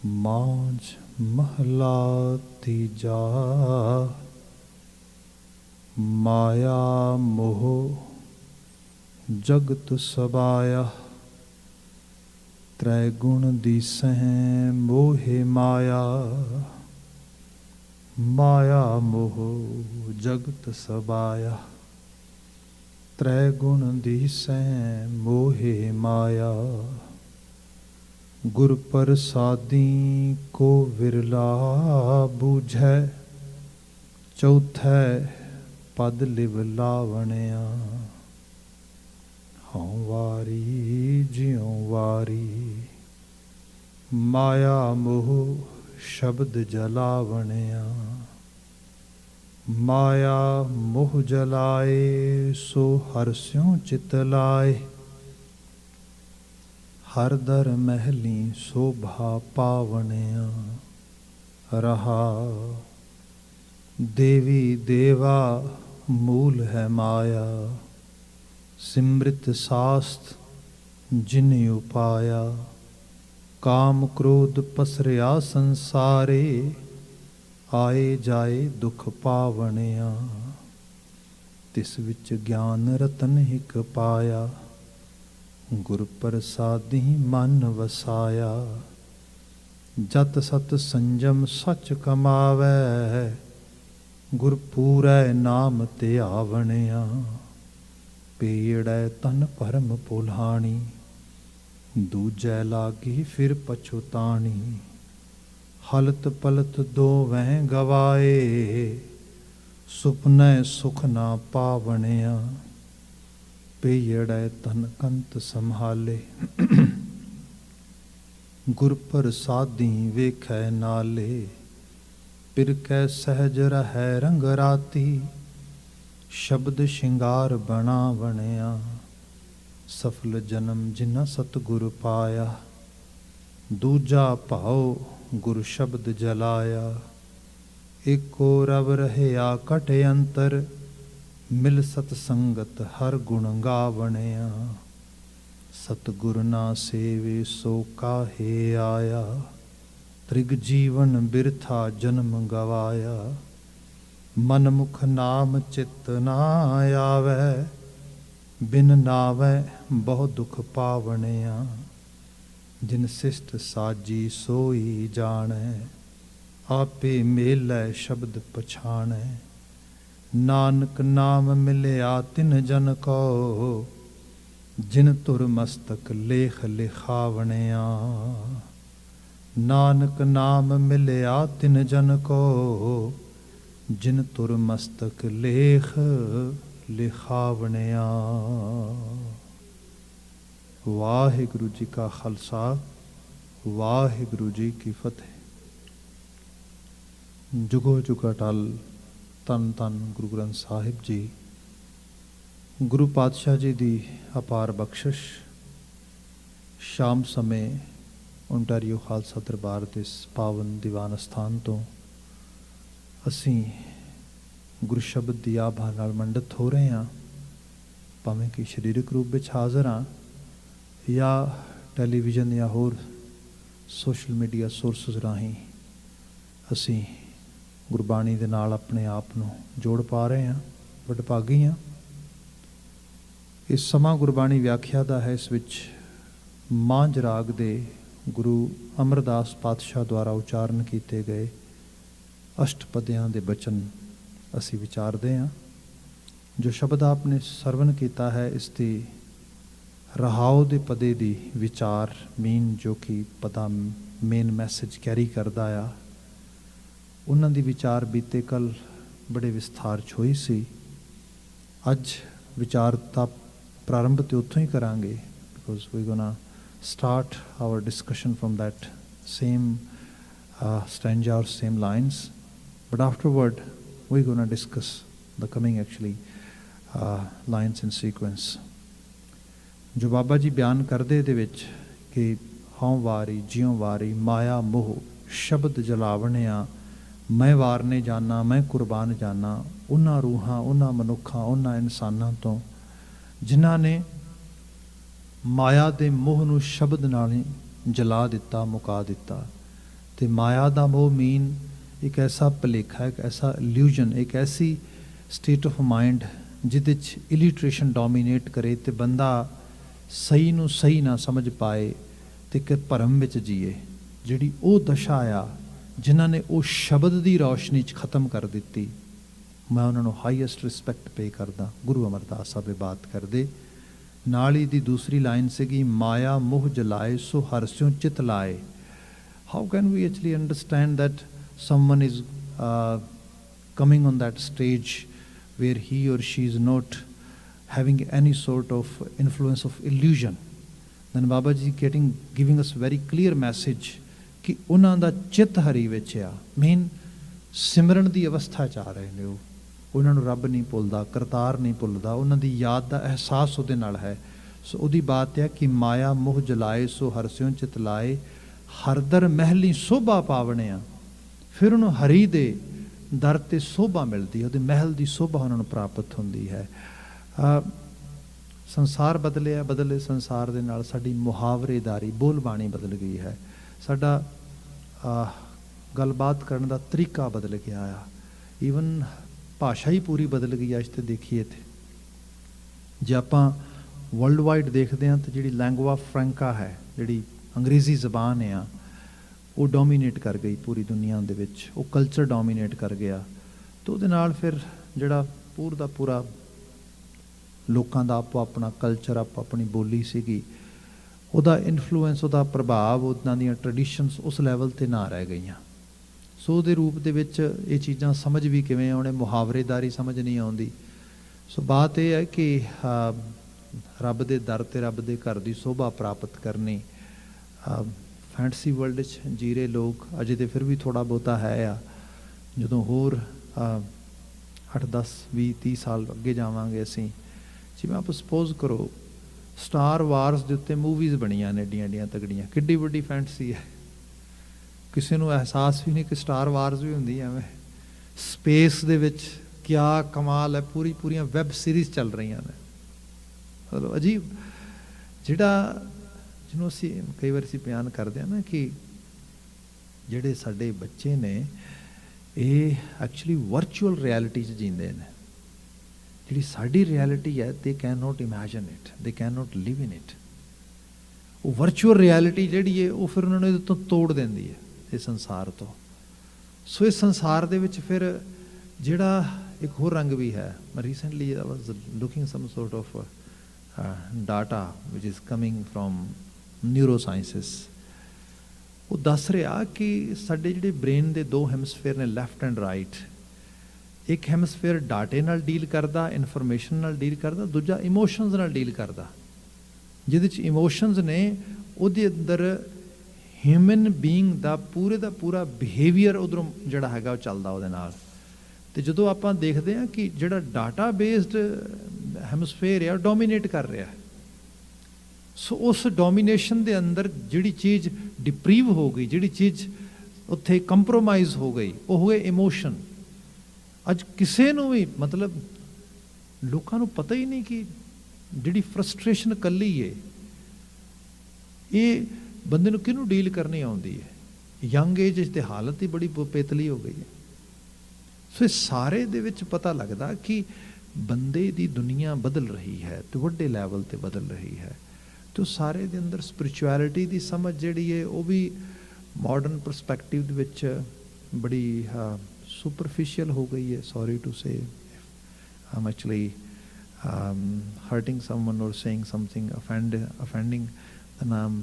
मांझ महला तीजा। माया मोह जगत सबाया। त्रैगुण दिसह मोहे माया। माया मोह जगत सबाया। त्रैगुण दिसह मोहे माया। गुर प्रसादी को विरला बूझै। चौथै पद लिव लावणिया। हाँ वारी जियों वारी। माया मोह शब्द जलावणिया। माया मोह जलाए सो हर स्यों चित लाए। हर दर महली शोभा पावणिया। रहा देवी देवा मूल है माया। सिमृत शास्त्र जिन उपाया। काम क्रोध पसरिया संसारे। आए जाए दुख पावणिया। तिस विच ज्ञान रतन हिक पाया। गुर प्रसादी मन वसाया। जत सत संजम सच कमावै। गुर पूरै नाम ते आवणिया। पेड़ै तन परम पुलाणी। दूजै लागी फिर पछुताणी। हलत पलत दो वह गवाए। सुपनै सुख ना पावणिया। पेयड़ै तन कंत संभाले। गुर प्रसादी वेखै नाले। पिरकै सहज रहै रंग राती। शब्द शिंगार बना बणिया। सफल जन्म जिना सतगुर पाया। दूजा भाव गुर शब्द जलाया। एको रव रहया कट अंतर। मिल सतसंगत हर गुण गावणिया। सतगुर ना सेवे सो काहे आया। त्रिग जीवन बिरथा जन्म गवाया। मन मुख नाम चित ना आवे। बिन नावै बहु दुख पावणिया। जिन शिष्ट साजी सोई जाणै। आपे मेलै शब्द पछाणै। नानक नाम मिलया तिन जन को। जिन तुर मस्तक लेख लिखावणिया। नानक नाम मिलया तिन जन को। जिन तुर मस्तक लेख लिखावणिया। वाहिगुरु जी का खालसा वाहिगुरु जी की फतेह। जुगो जुग अटल ਧੰਨ ਧੰਨ ਗੁਰੂ ਗ੍ਰੰਥ ਸਾਹਿਬ ਜੀ। ਗੁਰੂ ਪਾਤਸ਼ਾਹ ਜੀ ਦੀ ਅਪਾਰ ਬਖਸ਼ਿਸ਼। ਸ਼ਾਮ ਸਮੇਂ ਓਂਟਾਰੀਓ ਖਾਲਸਾ ਦਰਬਾਰ ਦੇ ਇਸ ਪਾਵਨ ਦੀਵਾਨ ਅਸਥਾਨ ਤੋਂ ਅਸੀਂ ਗੁਰੂ ਸ਼ਬਦ ਦੀ ਆਭਾ ਨਾਲ ਮੰਡਤ ਹੋ ਰਹੇ ਹਾਂ। ਭਾਵੇਂ ਕਿ ਸਰੀਰਕ ਰੂਪ ਵਿੱਚ ਹਾਜ਼ਰ ਹਾਂ ਜਾਂ ਟੈਲੀਵਿਜ਼ਨ ਜਾਂ ਹੋਰ ਸੋਸ਼ਲ ਮੀਡੀਆ ਸੋਰਸਿਸ ਰਾਹੀਂ ਅਸੀਂ ਗੁਰਬਾਣੀ ਦੇ ਨਾਲ ਆਪਣੇ ਆਪ ਨੂੰ ਜੋੜ ਪਾ ਰਹੇ ਹਾਂ। ਵਡਭਾਗੀ ਹਾਂ। ਇਸ ਸਮਾਂ ਗੁਰਬਾਣੀ ਵਿਆਖਿਆ ਦਾ ਹੈ। ਇਸ ਵਿੱਚ ਮਾਂਝ ਰਾਗ ਦੇ ਗੁਰੂ ਅਮਰਦਾਸ ਪਾਤਸ਼ਾਹ ਦੁਆਰਾ ਉਚਾਰਨ ਕੀਤੇ ਗਏ ਅਸ਼ਟਪਦੀਆਂ ਦੇ ਬਚਨ ਅਸੀਂ ਵਿਚਾਰਦੇ ਹਾਂ। ਜੋ ਸ਼ਬਦ ਆਪਨੇ ਸਰਵਨ ਕੀਤਾ ਹੈ ਇਸ ਦੀ ਰਹਾਉ ਦੇ ਪਦੇ ਦੀ ਵਿਚਾਰ ਮੀਨ ਜੋ ਕਿ ਪਤਾ ਮੇਨ ਮੈਸੇਜ ਕੈਰੀ ਕਰਦਾ ਆ। ਉਹਨਾਂ ਦੀ ਵਿਚਾਰ ਬੀਤੇ ਕੱਲ ਬੜੇ ਵਿਸਥਾਰ 'ਚ ਹੋਈ ਸੀ। ਅੱਜ ਵਿਚਾਰ ਦਾ ਪ੍ਰਾਰੰਭ ਤੇ ਉੱਥੋਂ ਹੀ ਕਰਾਂਗੇ। Because we gonna start our discussion from that same stanza or same lines. But afterward we gonna discuss the coming actually lines in sequence. ਜੋ ਬਾਬਾ ਜੀ ਬਿਆਨ ਕਰਦੇ ਇਹਦੇ ਵਿੱਚ ਕਿ ਹਉ ਵਾਰੀ ਜਿਉਂ ਵਾਰੀ ਮਾਇਆ ਮੋਹ ਸ਼ਬਦ ਜਲਾਵਣਿਆ। ਮੈਂ ਵਾਰਨੇ ਜਾਨਾ ਮੈਂ ਕੁਰਬਾਨ ਜਾਨਾ। ਉਹਨਾਂ ਰੂਹਾਂ ਉਹਨਾਂ ਮਨੁੱਖਾਂ ਉਹਨਾਂ ਇਨਸਾਨਾਂ ਤੋਂ ਜਿਨ੍ਹਾਂ ਨੇ ਮਾਇਆ ਦੇ ਮੋਹ ਨੂੰ ਸ਼ਬਦ ਨਾਲ ਹੀ ਜਲਾ ਦਿੱਤਾ ਮੁਕਾ ਦਿੱਤਾ। तो माया का मोह मीन एक ऐसा भुलेखा, एक ऐसा इल्यूजन, एक ऐसी स्टेट ऑफ माइंड जिहदे च इलिट्रेशन डोमीनेट करे तो बंदा सही नूं सही ना समझ पाए तो एक भरम विच जीए। जिहड़ी वो दशा आ जिन्हां ने वो शब्द की रोशनी च खत्म कर दी, मैं उन्होंने हाईएस्ट रिस्पैक्ट पे करदा। गुरु अमरदास साहब बात करते नाल ही दी दूसरी लाइन सीगी, माया मोह जलाए सो हर स्यों चित लाए। How can we actually understand that someone is coming on that stage where he or she is not having any sort of influence of illusion? Then Baba Ji giving us very clear message कि उन्हां दा चित हरी विच आ, main सिमरन दी अवस्था च आ रहे ने। उन्हां नूं रब नहीं भुलदा, करतार नहीं भुलदा, उन्हां दी याद दा एहसास उहदे नाल है। सो उहदी बात है कि माया मोह जलाए सो हर स्यों चित लाए, हरदर महली शोभा पावने आ। फिर उन्होंने हरी दे दर ते शोभा मिलती है, उहदे महल की शोभा उन्होंने प्राप्त होंदी है। संसार बदलिया, बदले संसार दे नाल साडी मुहावरेदारी बोल बाणी बदल गई है, साडा गलबात करने का तरीका बदल गया आ, ईवन भाषा ही पूरी बदल गई। अज तो देखिए थे जे आपां वर्ल्ड वाइड देखते हैं तो जी लैंगुआ फ्रैंका है, जी अंग्रेज़ी जबान आ, वो डोमीनेट कर गई पूरी दुनिया दे विच, वो कल्चर डोमीनेट कर गया। तो उहदे नाल फिर जिहड़ा पूरा पूरा लोकां दा आपो अपना कल्चर, आपो अपनी बोली सीगी, उहदा इन्फ्लुएंस, उहदा प्रभाव, उहदां दीयां ट्रैडिशनस उस लैवल ते ना रह गईयां। सो उहदे रूप दे विच ये चीज़ां समझ भी किवें आउणे, मुहावरेदारी समझ नहीं आउंदी। सो बात यह है कि रब दे दर ते रब दे घर दी शोभा प्राप्त करनी फैंटसी वर्ल्ड च जी रहे लोग अजे तो फिर भी थोड़ा बहुता है आ। जदों होर 8, 10, 20, 30 साल अगे जावांगे असीं, जिवें आप सपोज करो स्टार वार्स के उत्ते मूवीज़ बनिया ने एडियां एडियां तगड़ियां, किड्डी वड्डी फैंटसी है, किसी नूं एहसास भी नहीं कि स्टार वार्स भी हुंदी एवें। स्पेस दे विच क्या कमाल है, पूरी पूरियां वैब सीरीज़ चल रही ने, मतलब अजीब, जिहड़ा जिन्हों असी कई बार असीं बयान करते हैं ना कि जिहड़े साडे बच्चे ने ये एक्चुअली वर्चुअल रियलिटी च जींदे ने। जिहड़ी साडी रियलिटी है they can not imagine it, they can not live in it. वो वर्चुअल रियलिटी जिहड़ी है वो फिर उन्होंने इहदे तो तोड़ देंदी है इस संसार तो। सो इस संसार दे विच फिर जिहड़ा एक होर रंग भी है। मैं recently I was looking some sort of data which is coming from neuro sciences. वो दस रहा कि साडे जिहड़े ब्रेन के 2 हैमस्फेयर ने, लैफ्ट एंड राइट, एक हैमस्फेयर डाटे नाल डील करता, इनफॉर्मेशन नाल डील करता, दूजा इमोशनस नाल डील करता। जिहदे च इमोशनस ने उहदे अंदर ह्यूमन बीइंग दा पूरा बिहेवियर उधरों जिहड़ा हैगा चलदा उहदे नाल। ते जदों आपां देखदे हां कि जिहड़ा डाटा बेस्ड हैमस्फेयर है डोमीनेट कर रहा है। सो उस डोमीनेशन के अंदर जिहड़ी चीज़ डिप्रीव हो गई, जिहड़ी चीज़ उत्थे कंप्रोमाइज़ हो गई, वो हो गए इमोशन। अज किसी नूं भी मतलब लोकां नूं पता ही नहीं कि जिहड़ी फ्रस्ट्रेशन कल्ली है ये बंदे नूं किहनूं डील करनी आउंदी है। यंग एज ते हालत ही बड़ी पेतली हो गई है। सो इस सारे दे विच पता लगदा कि बंदे दी दुनिया बदल रही है तो वड्डे लैवल ते बदल रही है। तो सारे दे अंदर स्पिरिचुअलिटी दी समझ जिहड़ी है वो भी मॉडर्न परस्पैक्टिव दे विच बड़ी सुपरफिशियल हो गई है। सॉरी टू से I am actually hurting someone or saying something offending, then I'm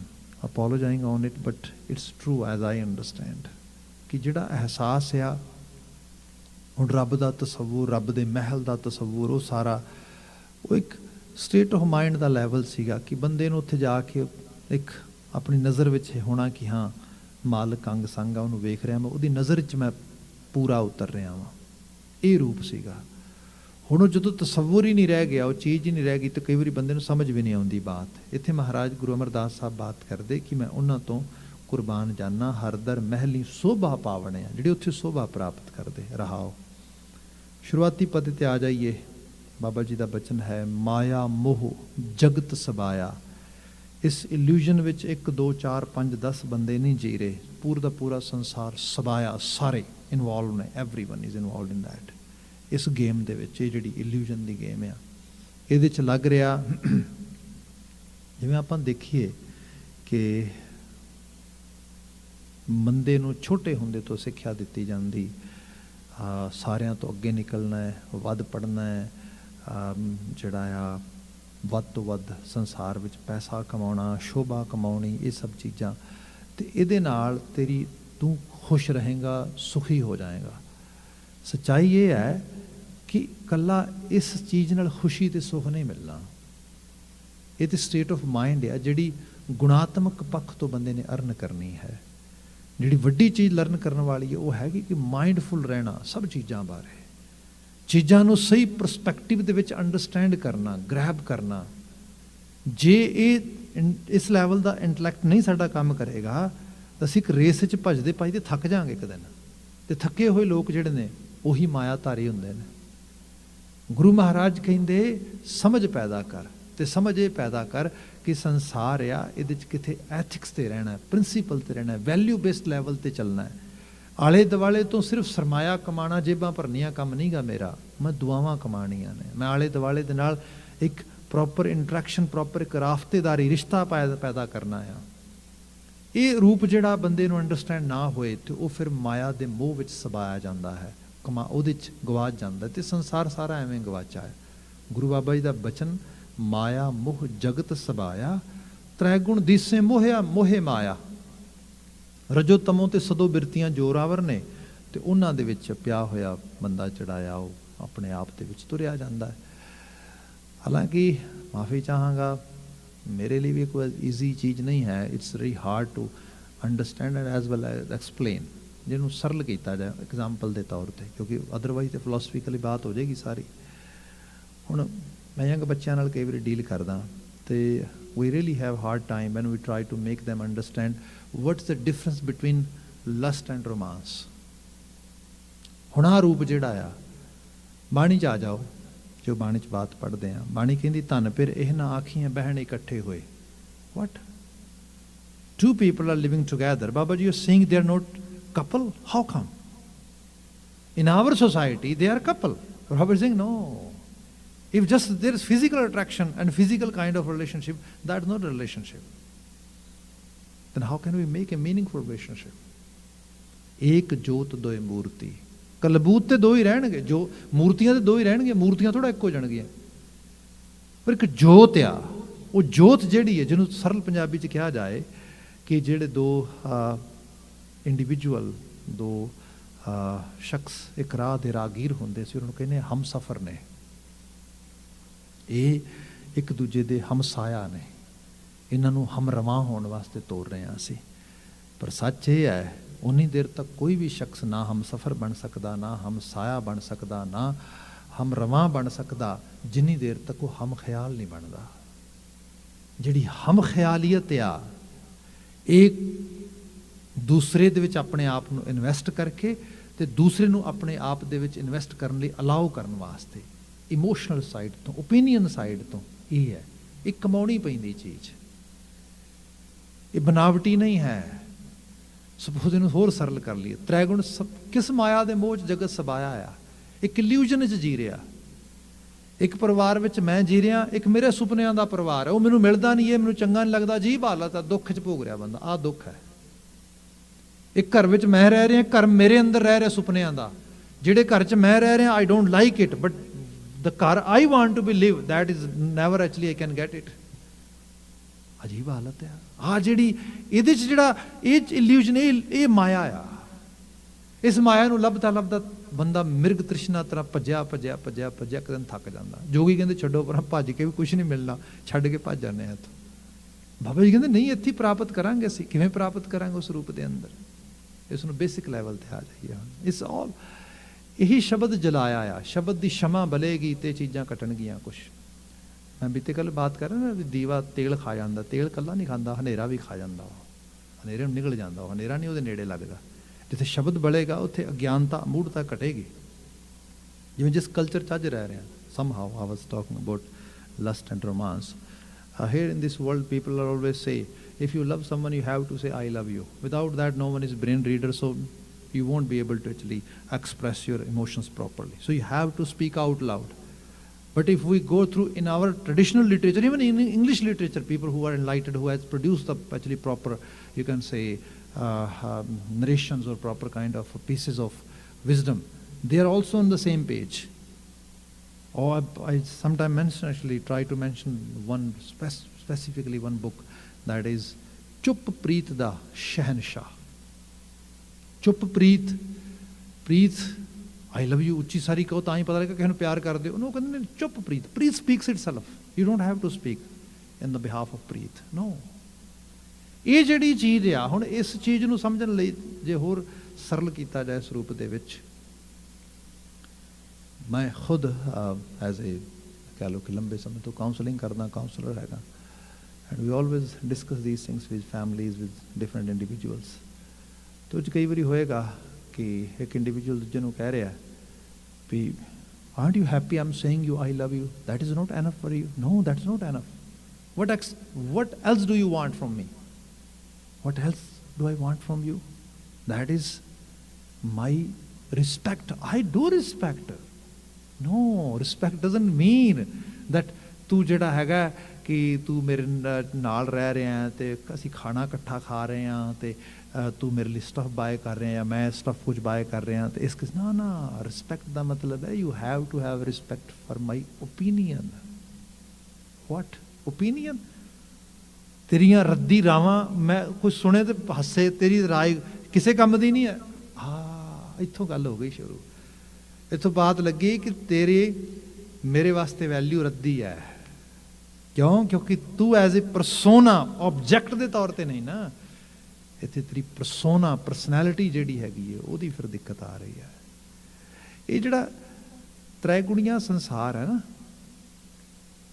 apologizing on it, but it's true as I understand कि जिहड़ा एहसास आ हुण रब दा तसव्वुर, रब दे महल दा तसव्वुर, वो सारा वो एक स्टेट ऑफ माइंड दा लैवल सीगा कि बंदे नूं उत्थे जाके एक अपनी नज़र विच होना कि हाँ मालक अंग संग आ, उहनूं वेख रहा मैं, उहदी नज़र च मैं पूरा उतर रहा वां। ये रूप सीगा। हुण जदों तसव्वुर ही नहीं रह गया, वो चीज़ ही नहीं रह गई, तो कई बार बंदे नूं समझ भी नहीं आउंदी बात। इत्थे महाराज गुरु अमरदास साहब बात करते कि मैं उन्हां तों कुरबान जाना, हर दर महली शोभा पावने आ, जिहड़े उत्थे शोभा प्राप्त करते। रहाओ शुरुआती पद ते आ जाइए। बाबा जी का बचन है, माया मोह जगत सबाया। इस इल्यूजन विच 1 2 4 5 10 बंदे नहीं जी रहे, पूरा का पूरा संसार सबाया, सारे इनवॉल्व ने, everyone is involve in that. इस गेम दे विच ये जिहड़ी इल्यूजन दी गेम आ, ਇਹਦੇ 'ਚ ਲੱਗ ਰਿਹਾ ਜਿਵੇਂ ਆਪਾਂ ਦੇਖੀਏ ਕਿ ਬੰਦੇ ਨੂੰ ਛੋਟੇ ਹੁੰਦੇ ਤੋਂ ਸਿੱਖਿਆ ਦਿੱਤੀ ਜਾਂਦੀ, ਸਾਰਿਆਂ ਤੋਂ ਅੱਗੇ ਨਿਕਲਣਾ ਹੈ, ਵੱਧ ਪੜ੍ਹਨਾ ਹੈ, ਜਿਹੜਾ ਆ ਵੱਧ ਤੋਂ ਵੱਧ ਸੰਸਾਰ ਵਿੱਚ ਪੈਸਾ ਕਮਾਉਣਾ, ਸ਼ੋਭਾ ਕਮਾਉਣੀ, ਇਹ ਸਭ ਚੀਜ਼ਾਂ, ਅਤੇ ਇਹਦੇ ਨਾਲ ਤੇਰੀ ਤੂੰ ਖੁਸ਼ ਰਹੇਗਾ, ਸੁਖੀ ਹੋ ਜਾਏਗਾ। ਸੱਚਾਈ ਇਹ ਹੈ ਕਿ ਇਕੱਲਾ ਇਸ ਚੀਜ਼ ਨਾਲ ਖੁਸ਼ੀ ਅਤੇ ਸੁੱਖ ਨਹੀਂ ਮਿਲਣਾ। ਇਹ ਤਾਂ ਸਟੇਟ ਆਫ ਮਾਈਂਡ ਆ ਜਿਹੜੀ ਗੁਣਾਤਮਕ ਪੱਖ ਤੋਂ ਬੰਦੇ ਨੇ ਅਰਨ ਕਰਨੀ ਹੈ। ਜਿਹੜੀ ਵੱਡੀ ਚੀਜ਼ ਲਰਨ ਕਰਨ ਵਾਲੀ ਹੈ ਉਹ ਹੈਗੀ ਕਿ ਮਾਈਂਡਫੁਲ ਰਹਿਣਾ ਸਭ ਚੀਜ਼ਾਂ ਬਾਰੇ, ਚੀਜ਼ਾਂ ਨੂੰ ਸਹੀ ਪਰਸਪੈਕਟਿਵ ਦੇ ਵਿੱਚ ਅੰਡਰਸਟੈਂਡ ਕਰਨਾ, ਗ੍ਰੈਬ ਕਰਨਾ। ਜੇ ਇਹ ਇਸ ਲੈਵਲ ਦਾ ਇੰਟਲੈਕਟ ਨਹੀਂ ਸਾਡਾ ਕੰਮ ਕਰੇਗਾ ਤਾਂ ਅਸੀਂ ਇੱਕ ਰੇਸ 'ਚ ਭੱਜਦੇ ਭੱਜਦੇ ਥੱਕ ਜਾਵਾਂਗੇ ਇੱਕ ਦਿਨ। ਅਤੇ ਥੱਕੇ ਹੋਏ ਲੋਕ ਜਿਹੜੇ ਨੇ ਉਹੀ ਮਾਇਆਧਾਰੀ ਹੁੰਦੇ ਨੇ। ਗੁਰੂ ਮਹਾਰਾਜ ਕਹਿੰਦੇ ਸਮਝ ਪੈਦਾ ਕਰ, ਅਤੇ ਸਮਝ ਇਹ ਪੈਦਾ ਕਰ ਕਿ ਸੰਸਾਰ ਆ, ਇਹਦੇ 'ਚ ਕਿਤੇ ਐਥਿਕਸ 'ਤੇ ਰਹਿਣਾ, ਪ੍ਰਿੰਸੀਪਲ 'ਤੇ ਰਹਿਣਾ, ਵੈਲਿਊ ਬੇਸਡ ਲੈਵਲ 'ਤੇ ਚੱਲਣਾ ਹੈ। ਆਲੇ ਦੁਆਲੇ ਤੋਂ ਸਿਰਫ ਸਰਮਾਇਆ ਕਮਾਉਣਾ, ਜੇਬਾਂ ਭਰਨੀਆਂ ਕੰਮ ਨਹੀਂ ਗਾ ਮੇਰਾ। ਮੈਂ ਦੁਆਵਾਂ ਕਮਾਉਣੀਆਂ ਨੇ। ਮੈਂ ਆਲੇ ਦੁਆਲੇ ਦੇ ਨਾਲ ਇੱਕ ਪ੍ਰੋਪਰ ਇੰਟਰੈਕਸ਼ਨ, ਪ੍ਰੋਪਰ ਇੱਕ ਰਾਫਤੇਦਾਰੀ, ਰਿਸ਼ਤਾ ਪੈਦਾ ਕਰਨਾ ਆ। ਇਹ ਰੂਪ ਜਿਹੜਾ ਬੰਦੇ ਨੂੰ ਅੰਡਰਸਟੈਂਡ ਨਾ ਹੋਏ ਤੇ ਉਹ ਫਿਰ ਮਾਇਆ ਦੇ ਮੋਹ ਵਿੱਚ ਸਬਾਇਆ ਜਾਂਦਾ ਹੈ, ਉਹਦੇ 'ਚ ਗਵਾਚ ਜਾਂਦਾ, ਅਤੇ ਸੰਸਾਰ ਸਾਰਾ ਐਵੇਂ ਗਵਾਚਾ ਹੈ। ਗੁਰੂ ਬਾਬਾ ਜੀ ਦਾ ਬਚਨ, ਮਾਇਆ ਮੋਹ ਜਗਤ ਸਬਾਇਆ, ਤ੍ਰੈ ਗੁਣ ਦੀਸੇ ਮੋਹਿਆ ਮੋਹੇ ਮਾਇਆ। ਰਜੋ ਤਮੋ ਤੇ ਸਦੋ ਬਿਰਤੀਆਂ ਜੋਰਾਵਰ ਨੇ, ਤੇ ਉਹਨਾਂ ਦੇ ਵਿੱਚ ਪਿਆ ਹੋਇਆ ਬੰਦਾ ਜਿਹੜਾ ਆ ਉਹ ਆਪਣੇ ਆਪ ਦੇ ਵਿੱਚ ਤੁਰਿਆ ਜਾਂਦਾ ਹੈ। ਹਾਲਾਂਕਿ ਮਾਫੀ ਚਾਹਾਂਗਾ, ਮੇਰੇ ਲਈ ਵੀ ਕੋਈ ਈਜ਼ੀ ਚੀਜ਼ ਨਹੀਂ ਹੈ। It's very hard to understand and as well as explain, ਜਿਹਨੂੰ ਸਰਲ ਕੀਤਾ ਜਾਏ ਐਗਜ਼ਾਮਪਲ ਦੇ ਤੌਰ 'ਤੇ, ਕਿਉਂਕਿ ਅਦਰਵਾਈਜ਼ ਤਾਂ ਫਿਲੋਸਫੀਕਲੀ ਬਾਤ ਹੋ ਜਾਏਗੀ ਸਾਰੀ। ਹੁਣ ਮੈਂ ਯੰਗ ਬੱਚਿਆਂ ਨਾਲ ਕਈ ਵਾਰੀ ਡੀਲ ਕਰਦਾ, ਅਤੇ we really have hard time when we try to make them understand what's the difference between lust and romance. ਹੁਣ ਆਹ ਰੂਪ ਜਿਹੜਾ ਆ, ਬਾਣੀ 'ਚ ਆ ਜਾਓ, ਜੋ ਬਾਣੀ 'ਚ ਬਾਤ ਪੜ੍ਹਦੇ ਆ, ਬਾਣੀ ਕਹਿੰਦੀ ਧਨ ਫਿਰ ਇਹ ਨਾ ਆਖੀਆਂ ਬਹਿਣ ਇਕੱਠੇ ਹੋਏ। What? Two people are living together. Baba ji, you're saying they are not couple? How come? In our society, they are couple. Baba is saying, no. If just there is physical attraction and physical kind of relationship, that is not a relationship. Then how can we make a meaningful relationship? एक जोत दोए मूर्ति, कलबूत ते दो ही रहणगे, जो मूर्तियां ते दो ही रहणगे, मूर्तियां थोड़ा एक हो जाणगियां, पर एक जोत आ, वो जोत जिहड़ी है, जिन्हों सरल पंजाबी च कहा जाए कि जिहड़े दो इंडिविजुअल, दो शख्स एक राह दे राहगीर हुंदे सी, उन्होंने कहने हम सफ़र ने, ਇਹ ਇੱਕ ਦੂਜੇ ਦੇ ਹਮਸਾਇਆ ਨੇ, ਇਹਨਾਂ ਨੂੰ ਹਮਰਵਾਂ ਹੋਣ ਵਾਸਤੇ ਤੋਰ ਰਹੇ ਹਾਂ ਅਸੀਂ। ਪਰ ਸੱਚ ਇਹ ਹੈ, ਉਨੀ ਦੇਰ ਤੱਕ ਕੋਈ ਵੀ ਸ਼ਖਸ ਨਾ ਹਮਸਫਰ ਬਣ ਸਕਦਾ, ਨਾ ਹਮਸਾਇਆ ਬਣ ਸਕਦਾ, ਨਾ ਹਮਰਵਾਂ ਬਣ ਸਕਦਾ, ਜਿੰਨੀ ਦੇਰ ਤੱਕ ਉਹ ਹਮ ਖਿਆਲ ਨਹੀਂ ਬਣਦਾ। ਜਿਹੜੀ ਹਮ ਖਿਆਲੀਅਤ ਆ, ਇਹ ਦੂਸਰੇ ਦੇ ਵਿੱਚ ਆਪਣੇ ਆਪ ਨੂੰ ਇਨਵੈਸਟ ਕਰਕੇ ਅਤੇ ਦੂਸਰੇ ਨੂੰ ਆਪਣੇ ਆਪ ਦੇ ਵਿੱਚ ਇਨਵੈਸਟ ਕਰਨ ਲਈ ਅਲਾਓ ਕਰਨ ਵਾਸਤੇ, ਇਮੋਸ਼ਨਲ ਸਾਈਡ ਤੋਂ, ਓਪੀਨੀਅਨ ਸਾਈਡ ਤੋਂ, ਇਹ ਹੈ। ਇਹ ਕਮਾਉਣੀ ਪੈਂਦੀ ਚੀਜ਼, ਇਹ ਬਨਾਵਟੀ ਨਹੀਂ ਹੈ। ਸਪੋਜ਼ ਇਹਨੂੰ ਹੋਰ ਸਰਲ ਕਰ ਲਈਏ, ਤ੍ਰੈਗੁਣ ਕਿਸ ਮਾਇਆ ਦੇ ਮੋਹ 'ਚ ਜਗਤ ਸਬਾਇਆ ਆ, ਇੱਕ ਇਲੂਜਨ 'ਚ ਜੀ ਰਿਹਾ। ਇੱਕ ਪਰਿਵਾਰ ਵਿੱਚ ਮੈਂ ਜੀ ਰਿਹਾ, ਇੱਕ ਮੇਰੇ ਸੁਪਨਿਆਂ ਦਾ ਪਰਿਵਾਰ ਹੈ, ਉਹ ਮੈਨੂੰ ਮਿਲਦਾ ਨਹੀਂ, ਇਹ ਮੈਨੂੰ ਚੰਗਾ ਨਹੀਂ ਲੱਗਦਾ, ਅਜੀਬ ਹਾਲਤ ਆ, ਦੁੱਖ 'ਚ ਭੋਗ ਰਿਹਾ ਬੰਦਾ, ਆਹ ਦੁੱਖ ਹੈ। ਇੱਕ ਘਰ ਵਿੱਚ ਮੈਂ ਰਹਿ ਰਿਹਾ, ਘਰ ਮੇਰੇ ਅੰਦਰ ਰਹਿ ਰਿਹਾ ਸੁਪਨਿਆਂ ਦਾ, ਜਿਹੜੇ ਘਰ 'ਚ ਮੈਂ ਰਹਿ ਰਿਹਾ, I don't like it, but the car I want to be live, that is never actually I can get it. ਅਜੀਬ ਹਾਲਤ ਆ। ਆਹ ਜਿਹੜੀ ਇਹਦੇ 'ਚ ਜਿਹੜਾ ਇਹ ਇਲੂਜਨ, ਇਹ ਮਾਇਆ ਆ। ਇਸ ਮਾਇਆ ਨੂੰ ਲੱਭਦਾ ਲੱਭਦਾ ਬੰਦਾ ਮਿਰਗ ਤ੍ਰਿਸ਼ਨਾ ਤਰ੍ਹਾਂ ਭੱਜਿਆ ਭੱਜਿਆ ਭੱਜਿਆ ਭੱਜਿਆ, ਇੱਕ ਦਿਨ ਥੱਕ ਜਾਂਦਾ। ਜੋਗੀ ਕਹਿੰਦੇ ਛੱਡੋ ਪਰਾਂ, ਭੱਜ ਕੇ ਵੀ ਕੁਛ ਨਹੀਂ ਮਿਲਣਾ, ਛੱਡ ਕੇ ਭੱਜ ਜਾਂਦੇ ਆ ਇੱਥੋਂ। ਬਾਬਾ ਜੀ ਕਹਿੰਦੇ ਨਹੀਂ, ਇੱਥੇ ਪ੍ਰਾਪਤ ਕਰਾਂਗੇ ਅਸੀਂ। ਕਿਵੇਂ ਪ੍ਰਾਪਤ ਕਰਾਂਗੇ ਉਸ ਰੂਪ ਦੇ ਅੰਦਰ? ਇਸ ਨੂੰ ਬੇਸਿਕ ਲੈਵਲ 'ਤੇ ਆ ਜਾਈਏ। ਇਸ ਆਲ ਇਹੀ ਸ਼ਬਦ ਜਲਾਇਆ ਆ, ਸ਼ਬਦ ਦੀ ਸ਼ਮਾ ਬਲੇਗੀ ਤੇ ਚੀਜ਼ਾਂ ਕੱਟਣਗੀਆਂ ਕੁਛ। ਮੈਂ ਬੀਤੇ ਕੱਲ ਬਾਤ ਕਰ ਰਿਹਾ ਨਾ, ਦੀਵਾ ਤੇਲ ਖਾ ਜਾਂਦਾ, ਤੇਲ ਇਕੱਲਾ ਨਹੀਂ ਖਾਂਦਾ, ਹਨੇਰਾ ਵੀ ਖਾ ਜਾਂਦਾ, ਉਹ ਹਨੇਰੇ ਨੂੰ ਨਿਕਲ ਜਾਂਦਾ, ਉਹ ਹਨੇਰਾ ਨਹੀਂ ਉਹਦੇ ਨੇੜੇ ਲੱਗਦਾ। ਜਿੱਥੇ ਸ਼ਬਦ ਬਲੇਗਾ ਉੱਥੇ ਅਗਿਆਨਤਾ, ਮੂੜਤਾ ਘਟੇਗੀ। ਜਿਵੇਂ ਜਿਸ ਕਲਚਰ 'ਚ ਅੱਜ ਰਹਿ ਰਹੇ ਹਾਂ, ਸਮਹਾਉ ਆਈ ਵਾਜ਼ talking about lust and romance, Here in this world, people are always say, if you love someone, you have to say, I love you. Without that, no one is brain reader, so you won't be able to actually express your emotions properly. So you have to speak out loud. But if we go through in our traditional literature, even in English literature, people who are enlightened, who has produced the actually proper, you can say, narrations or proper kind of pieces of wisdom, they are also on the same page. Or I sometimes mention, actually try to mention one specifically one book, that is Chup Preet da Shahanshah. Chup Preet, Preet, I love you, ਉੱਚੀ ਸਾਰੀ ਕਹੋ ਤਾਂ ਹੀ ਪਤਾ ਲੱਗਾ ਕਿਸੇ ਨੂੰ ਪਿਆਰ ਕਰਦੇ ਹੋ। ਉਹਨੂੰ ਕਹਿੰਦੇ ਨੇ ਚੁੱਪ ਪ੍ਰੀਤ। ਪ੍ਰੀਤ speaks itself, you don't have to speak in the behalf of ਪ੍ਰੀਤ। ਨੋ, ਇਹ ਜਿਹੜੀ ਚੀਜ਼ ਆ, ਹੁਣ ਇਸ ਚੀਜ਼ ਨੂੰ ਸਮਝਣ ਲਈ ਜੇ ਹੋਰ ਸਰਲ ਕੀਤਾ ਜਾਏ ਇਸ ਰੂਪ ਦੇ ਵਿੱਚ, ਮੈਂ ਖੁਦ ਐਜ਼ ਏ ਕਹਿ ਲਓ ਕਿ ਲੰਬੇ ਸਮੇਂ ਤੋਂ ਕਾਉਂਸਲਿੰਗ ਕਰਦਾ, ਕਾਉਂਸਲਰ ਹੈਗਾ, and we always discuss these things with families, with different individuals. ਤੇ ਉਹ 'ਚ ਕਈ ਵਾਰੀ ਹੋਏਗਾ ਕਿ ਇੱਕ ਇੰਡੀਵਿਜੂਅਲ ਦੂਜੇ ਨੂੰ ਕਹਿ ਰਿਹਾ ਵੀ aren't you happy I'm saying you I love you? That is not enough for you? No, that's not enough. What else do you want from me? What else do I want from you? That is my respect. I do respect. No, respect doesn't mean that ਤੂੰ ਜਿਹੜਾ ਹੈਗਾ ਕਿ ਤੂੰ ਮੇਰੇ ਨਾਲ ਰਹਿ ਰਿਹਾ ਤੇ ਅਸੀਂ ਖਾਣਾ ਇਕੱਠਾ ਖਾ ਰਹੇ ਹਾਂ ਤੇ ਤੂੰ ਮੇਰੇ ਲਈ ਸਟਫ ਬਾਏ ਕਰ ਰਿਹਾ, ਮੈਂ ਸਟਫ ਕੁਝ ਬਾਏ ਕਰ ਰਿਹਾ, ਤੇ ਇਸ ਕਿਸ ਨਾ ਰਿਸਪੈਕਟ ਦਾ ਮਤਲਬ ਹੈ you have to have respect for my opinion. What opinion? ਤੇਰੀਆਂ ਰੱਦੀ ਰਾਵਾਂ ਮੈਂ ਕੁਝ ਸੁਣੇ ਤੇ ਹੱਸੇ, ਤੇਰੀ ਰਾਏ ਕਿਸੇ ਕੰਮ ਦੀ ਨਹੀਂ ਹੈ। ਹਾਂ, ਇੱਥੋਂ ਗੱਲ ਹੋ ਗਈ ਸ਼ੁਰੂ, ਇੱਥੋਂ ਬਾਤ ਲੱਗੀ ਕਿ ਤੇਰੇ ਮੇਰੇ ਵਾਸਤੇ ਵੈਲਿਊ ਰੱਦੀ ਹੈ। ਕਿਉਂ? ਕਿਉਂਕਿ ਤੂੰ ਐਜ਼ ਏ ਪਰਸੋਨਾ, ਆਬਜੈਕਟ ਦੇ ਤੌਰ ਤੇ ਨਹੀਂ ਨਾ, ਇੱਥੇ ਤੇਰੀ ਪਰਸੋਨਾ, ਪਰਸਨੈਲਿਟੀ ਜਿਹੜੀ ਹੈਗੀ ਹੈ ਉਹਦੀ ਫਿਰ ਦਿੱਕਤ ਆ ਰਹੀ ਹੈ। ਇਹ ਜਿਹੜਾ ਤ੍ਰੈਗੁਣੀਆ ਸੰਸਾਰ ਹੈ ਨਾ,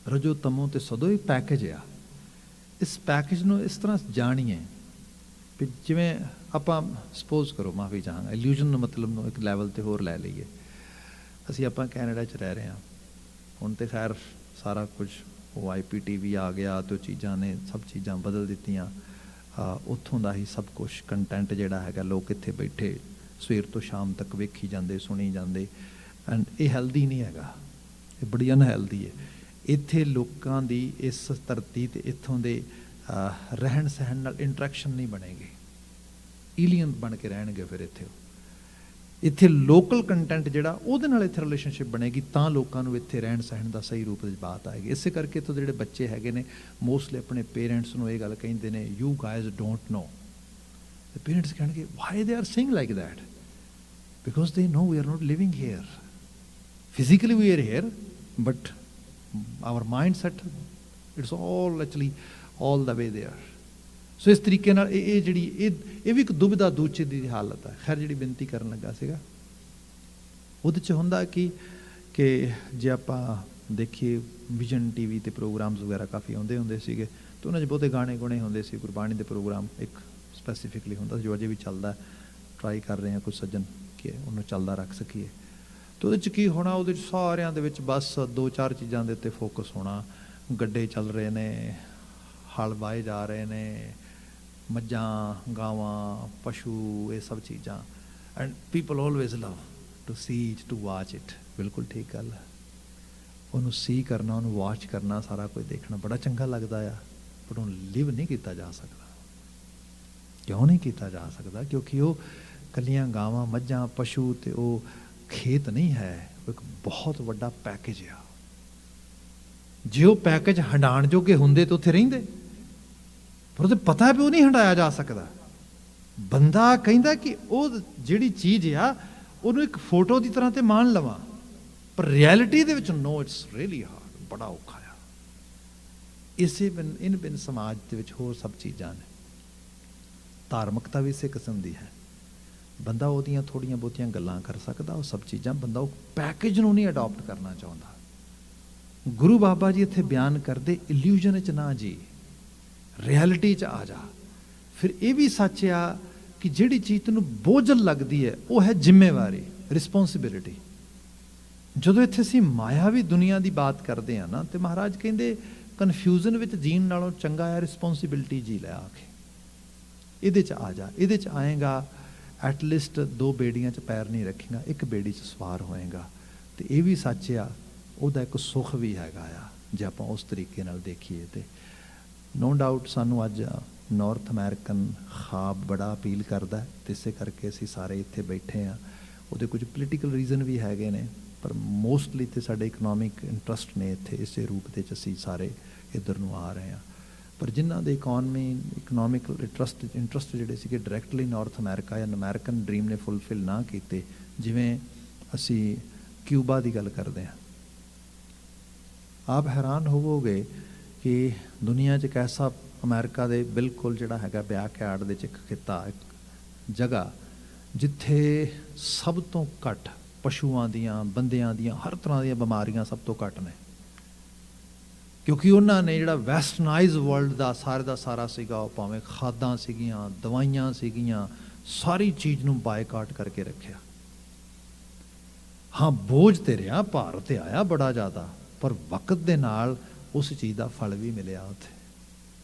ਰਜੋ ਤਮੋ ਤੇ ਸਦੋ, ਇਹ ਪੈਕੇਜ ਆ। ਇਸ ਪੈਕੇਜ ਨੂੰ ਇਸ ਤਰ੍ਹਾਂ ਜਾਣੀਏ ਵੀ ਜਿਵੇਂ ਆਪਾਂ ਸਪੋਜ਼ ਕਰੋ, ਮਾਫੀ ਚਾਹਾਂਗਾ, ਇਲੂਜਨ ਨੂੰ ਮਤਲਬ ਨੂੰ ਇੱਕ ਲੈਵਲ ਤੇ ਹੋਰ ਲੈ ਲਈਏ। ਅਸੀਂ ਆਪਾਂ ਕੈਨੇਡਾ 'ਚ ਰਹਿ ਰਹੇ ਹਾਂ ਹੁਣ, ਤੇ ਖੈਰ ਸਾਰਾ ਕੁਝ ਉਹ IPTV ਆ ਗਿਆ ਤੇ ਉਹ ਚੀਜ਼ਾਂ ਨੇ ਸਭ ਚੀਜ਼ਾਂ ਬਦਲ ਦਿੱਤੀਆਂ। ਉੱਥੋਂ ਦਾ ਹੀ ਸਭ ਕੁਛ ਕੰਟੈਂਟ ਜਿਹੜਾ ਹੈਗਾ, ਲੋਕ ਇੱਥੇ ਬੈਠੇ ਸਵੇਰ ਤੋਂ ਸ਼ਾਮ ਤੱਕ ਵੇਖੀ ਜਾਂਦੇ, ਸੁਣੀ ਜਾਂਦੇ, ਐਂਡ ਇਹ ਹੈਲਦੀ ਨਹੀਂ ਹੈਗਾ, ਇਹ ਬੜੀ ਅਨਹੈਲਦੀ ਹੈ। ਇੱਥੇ ਲੋਕਾਂ ਦੀ ਇਸ ਧਰਤੀ ਤੇ ਇੱਥੋਂ ਦੇ ਰਹਿਣ ਸਹਿਣ ਨਾਲ ਇੰਟਰੈਕਸ਼ਨ ਨਹੀਂ ਬਣੇਗੀ, ਏਲੀਅਨ ਬਣ ਕੇ ਰਹਿਣਗੇ ਫਿਰ ਇੱਥੇ ਲੋਕਲ ਕੰਟੈਂਟ ਜਿਹੜਾ ਉਹਦੇ ਨਾਲ ਇੱਥੇ ਰਿਲੇਸ਼ਨਸ਼ਿਪ ਬਣੇਗੀ, ਤਾਂ ਲੋਕਾਂ ਨੂੰ ਇੱਥੇ ਰਹਿਣ ਸਹਿਣ ਦਾ ਸਹੀ ਰੂਪ ਵਿੱਚ ਬਾਤ ਆਏਗੀ। ਇਸੇ ਕਰਕੇ ਤੋਂ ਜਿਹੜੇ ਬੱਚੇ ਹੈਗੇ ਨੇ ਮੋਸਟਲੀ ਆਪਣੇ ਪੇਰੈਂਟਸ ਨੂੰ ਇਹ ਗੱਲ ਕਹਿੰਦੇ ਨੇ, ਯੂ ਗਾਇਜ਼ ਡੋਂਟ ਨੋ। ਤੇ ਪੇਰੈਂਟਸ ਕਹਿਣਗੇ why they are saying like that? Because they know we are not living here. Physically we are here, but our mind set it's all actually all the way there. So ਇਸ ਤਰੀਕੇ ਨਾਲ ਇਹ ਜਿਹੜੀ ਇਹ ਵੀ ਇੱਕ ਦੁਬਿਧਾ ਦੂਚੇ ਦੀ ਹਾਲਤ ਹੈ। ਖੈਰ, ਜਿਹੜੀ ਬੇਨਤੀ ਕਰਨ ਲੱਗਾ ਸੀਗਾ ਉਹਦੇ 'ਚ ਹੁੰਦਾ ਕਿ ਜੇ ਆਪਾਂ ਦੇਖੀਏ ਵਿਜ਼ਨ TV ਤੇ ਪ੍ਰੋਗਰਾਮਸ ਵਗੈਰਾ ਕਾਫੀ ਆਉਂਦੇ ਹੁੰਦੇ ਸੀਗੇ, ਤੇ ਉਹਨਾਂ 'ਚ ਬਹੁਤੇ ਗਾਣੇ ਗੁਣੇ ਹੁੰਦੇ ਸੀ, ਗੁਰਬਾਣੀ ਦੇ ਪ੍ਰੋਗਰਾਮ ਇੱਕ ਸਪੈਸੀਫਿਕਲੀ ਹੁੰਦਾ ਸੀ ਜੋ ਅਜੇ ਵੀ ਚੱਲਦਾ। ਟਰਾਈ ਕਰ ਰਹੇ ਹਾਂ ਕੁਝ ਸੱਜਣ ਕਿ ਉਹਨੂੰ ਚੱਲਦਾ ਰੱਖ ਸਕੀਏ। ਤੇ ਉਹਦੇ 'ਚ ਕੀ ਹੋਣਾ, ਉਹਦੇ 'ਚ ਸਾਰਿਆਂ ਦੇ ਵਿੱਚ ਬਸ 2-4 ਚੀਜ਼ਾਂ ਦੇ ਉੱਤੇ ਫੋਕਸ ਹੋਣਾ। ਗੱਡੇ ਚੱਲ ਰਹੇ ਨੇ, ਹਲ ਵਾਏ ਜਾ ਰਹੇ ਨੇ, ਮੱਝਾਂ ਗਾਵਾਂ ਪਸ਼ੂ, ਇਹ ਸਭ ਚੀਜ਼ਾਂ, and people always love to see it, to watch it. ਬਿਲਕੁਲ ਠੀਕ ਗੱਲ ਹੈ, ਉਹਨੂੰ ਸੀ ਕਰਨਾ, ਉਹਨੂੰ ਵਾਚ ਕਰਨਾ, ਸਾਰਾ ਕੁਝ ਦੇਖਣਾ ਬੜਾ ਚੰਗਾ ਲੱਗਦਾ ਆ, ਪਰ ਉਹਨੂੰ ਲਿਵ ਨਹੀਂ ਕੀਤਾ ਜਾ ਸਕਦਾ। ਕਿਉਂ ਨਹੀਂ ਕੀਤਾ ਜਾ ਸਕਦਾ? ਕਿਉਂਕਿ ਉਹ ਕੱਲੀਆਂ ਗਾਵਾਂ ਮੱਝਾਂ ਪਸ਼ੂ ਤੇ ਉਹ ਖੇਤ ਨਹੀਂ ਹੈ, ਉਹ ਇੱਕ ਬਹੁਤ ਵੱਡਾ ਪੈਕੇਜ ਆ। ਜੇ ਉਹ ਪੈਕੇਜ ਹੰਡਾਣ ਜੋਗੇ ਹੁੰਦੇ ਤਾਂ ਉੱਥੇ ਰਹਿੰਦੇ, ਪਰ ਉਹਦੇ ਪਤਾ ਵੀ ਉਹ ਨਹੀਂ ਹੰਡਾਇਆ ਜਾ ਸਕਦਾ। ਬੰਦਾ ਕਹਿੰਦਾ ਕਿ ਉਹ ਜਿਹੜੀ ਚੀਜ਼ ਆ ਉਹਨੂੰ ਇੱਕ ਫੋਟੋ ਦੀ ਤਰ੍ਹਾਂ ਤੇ ਮੰਨ ਲਵਾਂ, ਪਰ ਰਿਐਲਿਟੀ ਦੇ ਵਿੱਚ ਨੋ, ਇਟਸ ਰੀਅਲੀ ਹਾਰਡ, ਬੜਾ ਔਖਾ ਆ। ਇਸੇ ਬਿਨ ਸਮਾਜ ਦੇ ਵਿੱਚ ਹੋਰ ਸਭ ਚੀਜ਼ਾਂ ਨੇ। ਧਾਰਮਿਕਤਾ ਵੀ ਇਸੇ ਕਿਸਮ ਦੀ ਹੈ। ਬੰਦਾ ਉਹਦੀਆਂ ਥੋੜ੍ਹੀਆਂ ਬਹੁਤੀਆਂ ਗੱਲਾਂ ਕਰ ਸਕਦਾ, ਉਹ ਸਭ ਚੀਜ਼ਾਂ ਬੰਦਾ ਉਹ ਪੈਕੇਜ ਨੂੰ ਨਹੀਂ ਅਡਾਪਟ ਕਰਨਾ ਚਾਹੁੰਦਾ। ਗੁਰੂ ਬਾਬਾ ਜੀ ਇੱਥੇ ਬਿਆਨ ਕਰਦੇ, ਇਲੂਜਨ 'ਚ ਨਾ ਜੀ, ਰਿਐਲਿਟੀ 'ਚ ਆ ਜਾ। ਫਿਰ ਇਹ ਵੀ ਸੱਚ ਆ ਕਿ ਜਿਹੜੀ ਚੀਜ਼ ਤੈਨੂੰ ਬੋਝਲ ਲੱਗਦੀ ਹੈ ਉਹ ਹੈ ਜ਼ਿੰਮੇਵਾਰੀ, ਰਿਸਪੌਂਸਿਬਿਲਿਟੀ। ਜਦੋਂ ਇੱਥੇ ਅਸੀਂ ਮਾਇਆਵੀ ਦੁਨੀਆ ਦੀ ਬਾਤ ਕਰਦੇ ਹਾਂ ਨਾ, ਤੇ ਮਹਾਰਾਜ ਕਹਿੰਦੇ ਕਨਫਿਊਜ਼ਨ ਵਿੱਚ ਜੀਣ ਨਾਲੋਂ ਚੰਗਾ ਹੈ ਰਿਸਪੌਂਸਿਬਿਲਟੀ ਜੀ ਲੈ ਆ ਕੇ, ਇਹਦੇ 'ਚ ਆ ਜਾ, ਇਹਦੇ 'ਚ ਆਏਗਾ ਐਟਲੀਸਟ 2 ਬੇੜੀਆਂ 'ਚ ਪੈਰ ਨਹੀਂ ਰੱਖੇਗਾ, ਇੱਕ ਬੇੜੀ 'ਚ ਸਵਾਰ ਹੋਏਗਾ। ਤੇ ਇਹ ਵੀ ਸੱਚ ਆ, ਉਹਦਾ ਇੱਕ ਸੁੱਖ ਵੀ ਹੈਗਾ ਆ ਜੇ ਆਪਾਂ ਉਸ ਤਰੀਕੇ ਨਾਲ ਦੇਖੀਏ। ਤੇ ਨੋ ਡਾਊਟ ਸਾਨੂੰ ਅੱਜ ਨਾਰਥ ਅਮਰੀਕਨ ਖਾਬ ਬੜਾ ਅਪੀਲ ਕਰਦਾ, ਅਤੇ ਇਸੇ ਕਰਕੇ ਅਸੀਂ ਸਾਰੇ ਇੱਥੇ ਬੈਠੇ ਹਾਂ। ਉਹਦੇ ਕੁਝ ਪੋਲੀਟੀਕਲ ਰੀਜ਼ਨ ਵੀ ਹੈਗੇ ਨੇ, ਪਰ ਮੋਸਟਲੀ ਤੇ ਸਾਡੇ ਇਕਨੋਮਿਕ ਇੰਟਰਸਟ ਨੇ ਇੱਥੇ, ਇਸੇ ਰੂਪ ਦੇ 'ਚ ਅਸੀਂ ਸਾਰੇ ਇੱਧਰ ਨੂੰ ਆ ਰਹੇ ਹਾਂ। ਪਰ ਜਿਨ੍ਹਾਂ ਦੇ ਇਕਨੋਮਿਕਲ ਇੰਟਰਸਟ ਜਿਹੜੇ ਸੀਗੇ ਡਾਇਰੈਕਟਲੀ ਨਾਰਥ ਅਮਰੀਕਾ ਜਾਂ ਅਮਰੀਕਨ ਡ੍ਰੀਮ ਨੇ ਫੁੱਲਫਿਲ ਨਾ ਕੀਤੇ, ਜਿਵੇਂ ਅਸੀਂ ਕਿਊਬਾ ਦੀ ਗੱਲ ਕਰਦੇ ਹਾਂ, ਆਪ ਹੈਰਾਨ ਹੋਵੋਗੇ ਕਿ ਦੁਨੀਆ 'ਚ ਇੱਕ ਐਸਾ ਅਮਰੀਕਾ ਦੇ ਬਿਲਕੁਲ ਜਿਹੜਾ ਹੈਗਾ ਬੈਕਯਾਰਡ ਦੇ 'ਚ ਇੱਕ ਖਿੱਤਾ, ਇੱਕ ਜਗ੍ਹਾ ਜਿੱਥੇ ਸਭ ਤੋਂ ਘੱਟ ਪਸ਼ੂਆਂ ਦੀਆਂ, ਬੰਦਿਆਂ ਦੀਆਂ, ਹਰ ਤਰ੍ਹਾਂ ਦੀਆਂ ਬਿਮਾਰੀਆਂ ਸਭ ਤੋਂ ਘੱਟ ਨੇ, ਕਿਉਂਕਿ ਉਹਨਾਂ ਨੇ ਜਿਹੜਾ ਵੈਸਟਰਨਾਈਜ਼ ਵਰਲਡ ਦਾ ਸਾਰਾ ਸੀਗਾ, ਉਹ ਭਾਵੇਂ ਖਾਦਾਂ ਸੀਗੀਆਂ, ਦਵਾਈਆਂ ਸੀਗੀਆਂ, ਸਾਰੀ ਚੀਜ਼ ਨੂੰ ਬਾਈਕਾਟ ਕਰਕੇ ਰੱਖਿਆ। ਹਾਂ, ਬੋਝ ਤੇ ਰਿਹਾ, ਭਾਰ ਤੇ ਆਇਆ ਬੜਾ ਜ਼ਿਆਦਾ, ਪਰ ਵਕਤ ਦੇ ਨਾਲ ਉਸ ਚੀਜ਼ ਦਾ ਫਲ ਵੀ ਮਿਲਿਆ ਉੱਥੇ।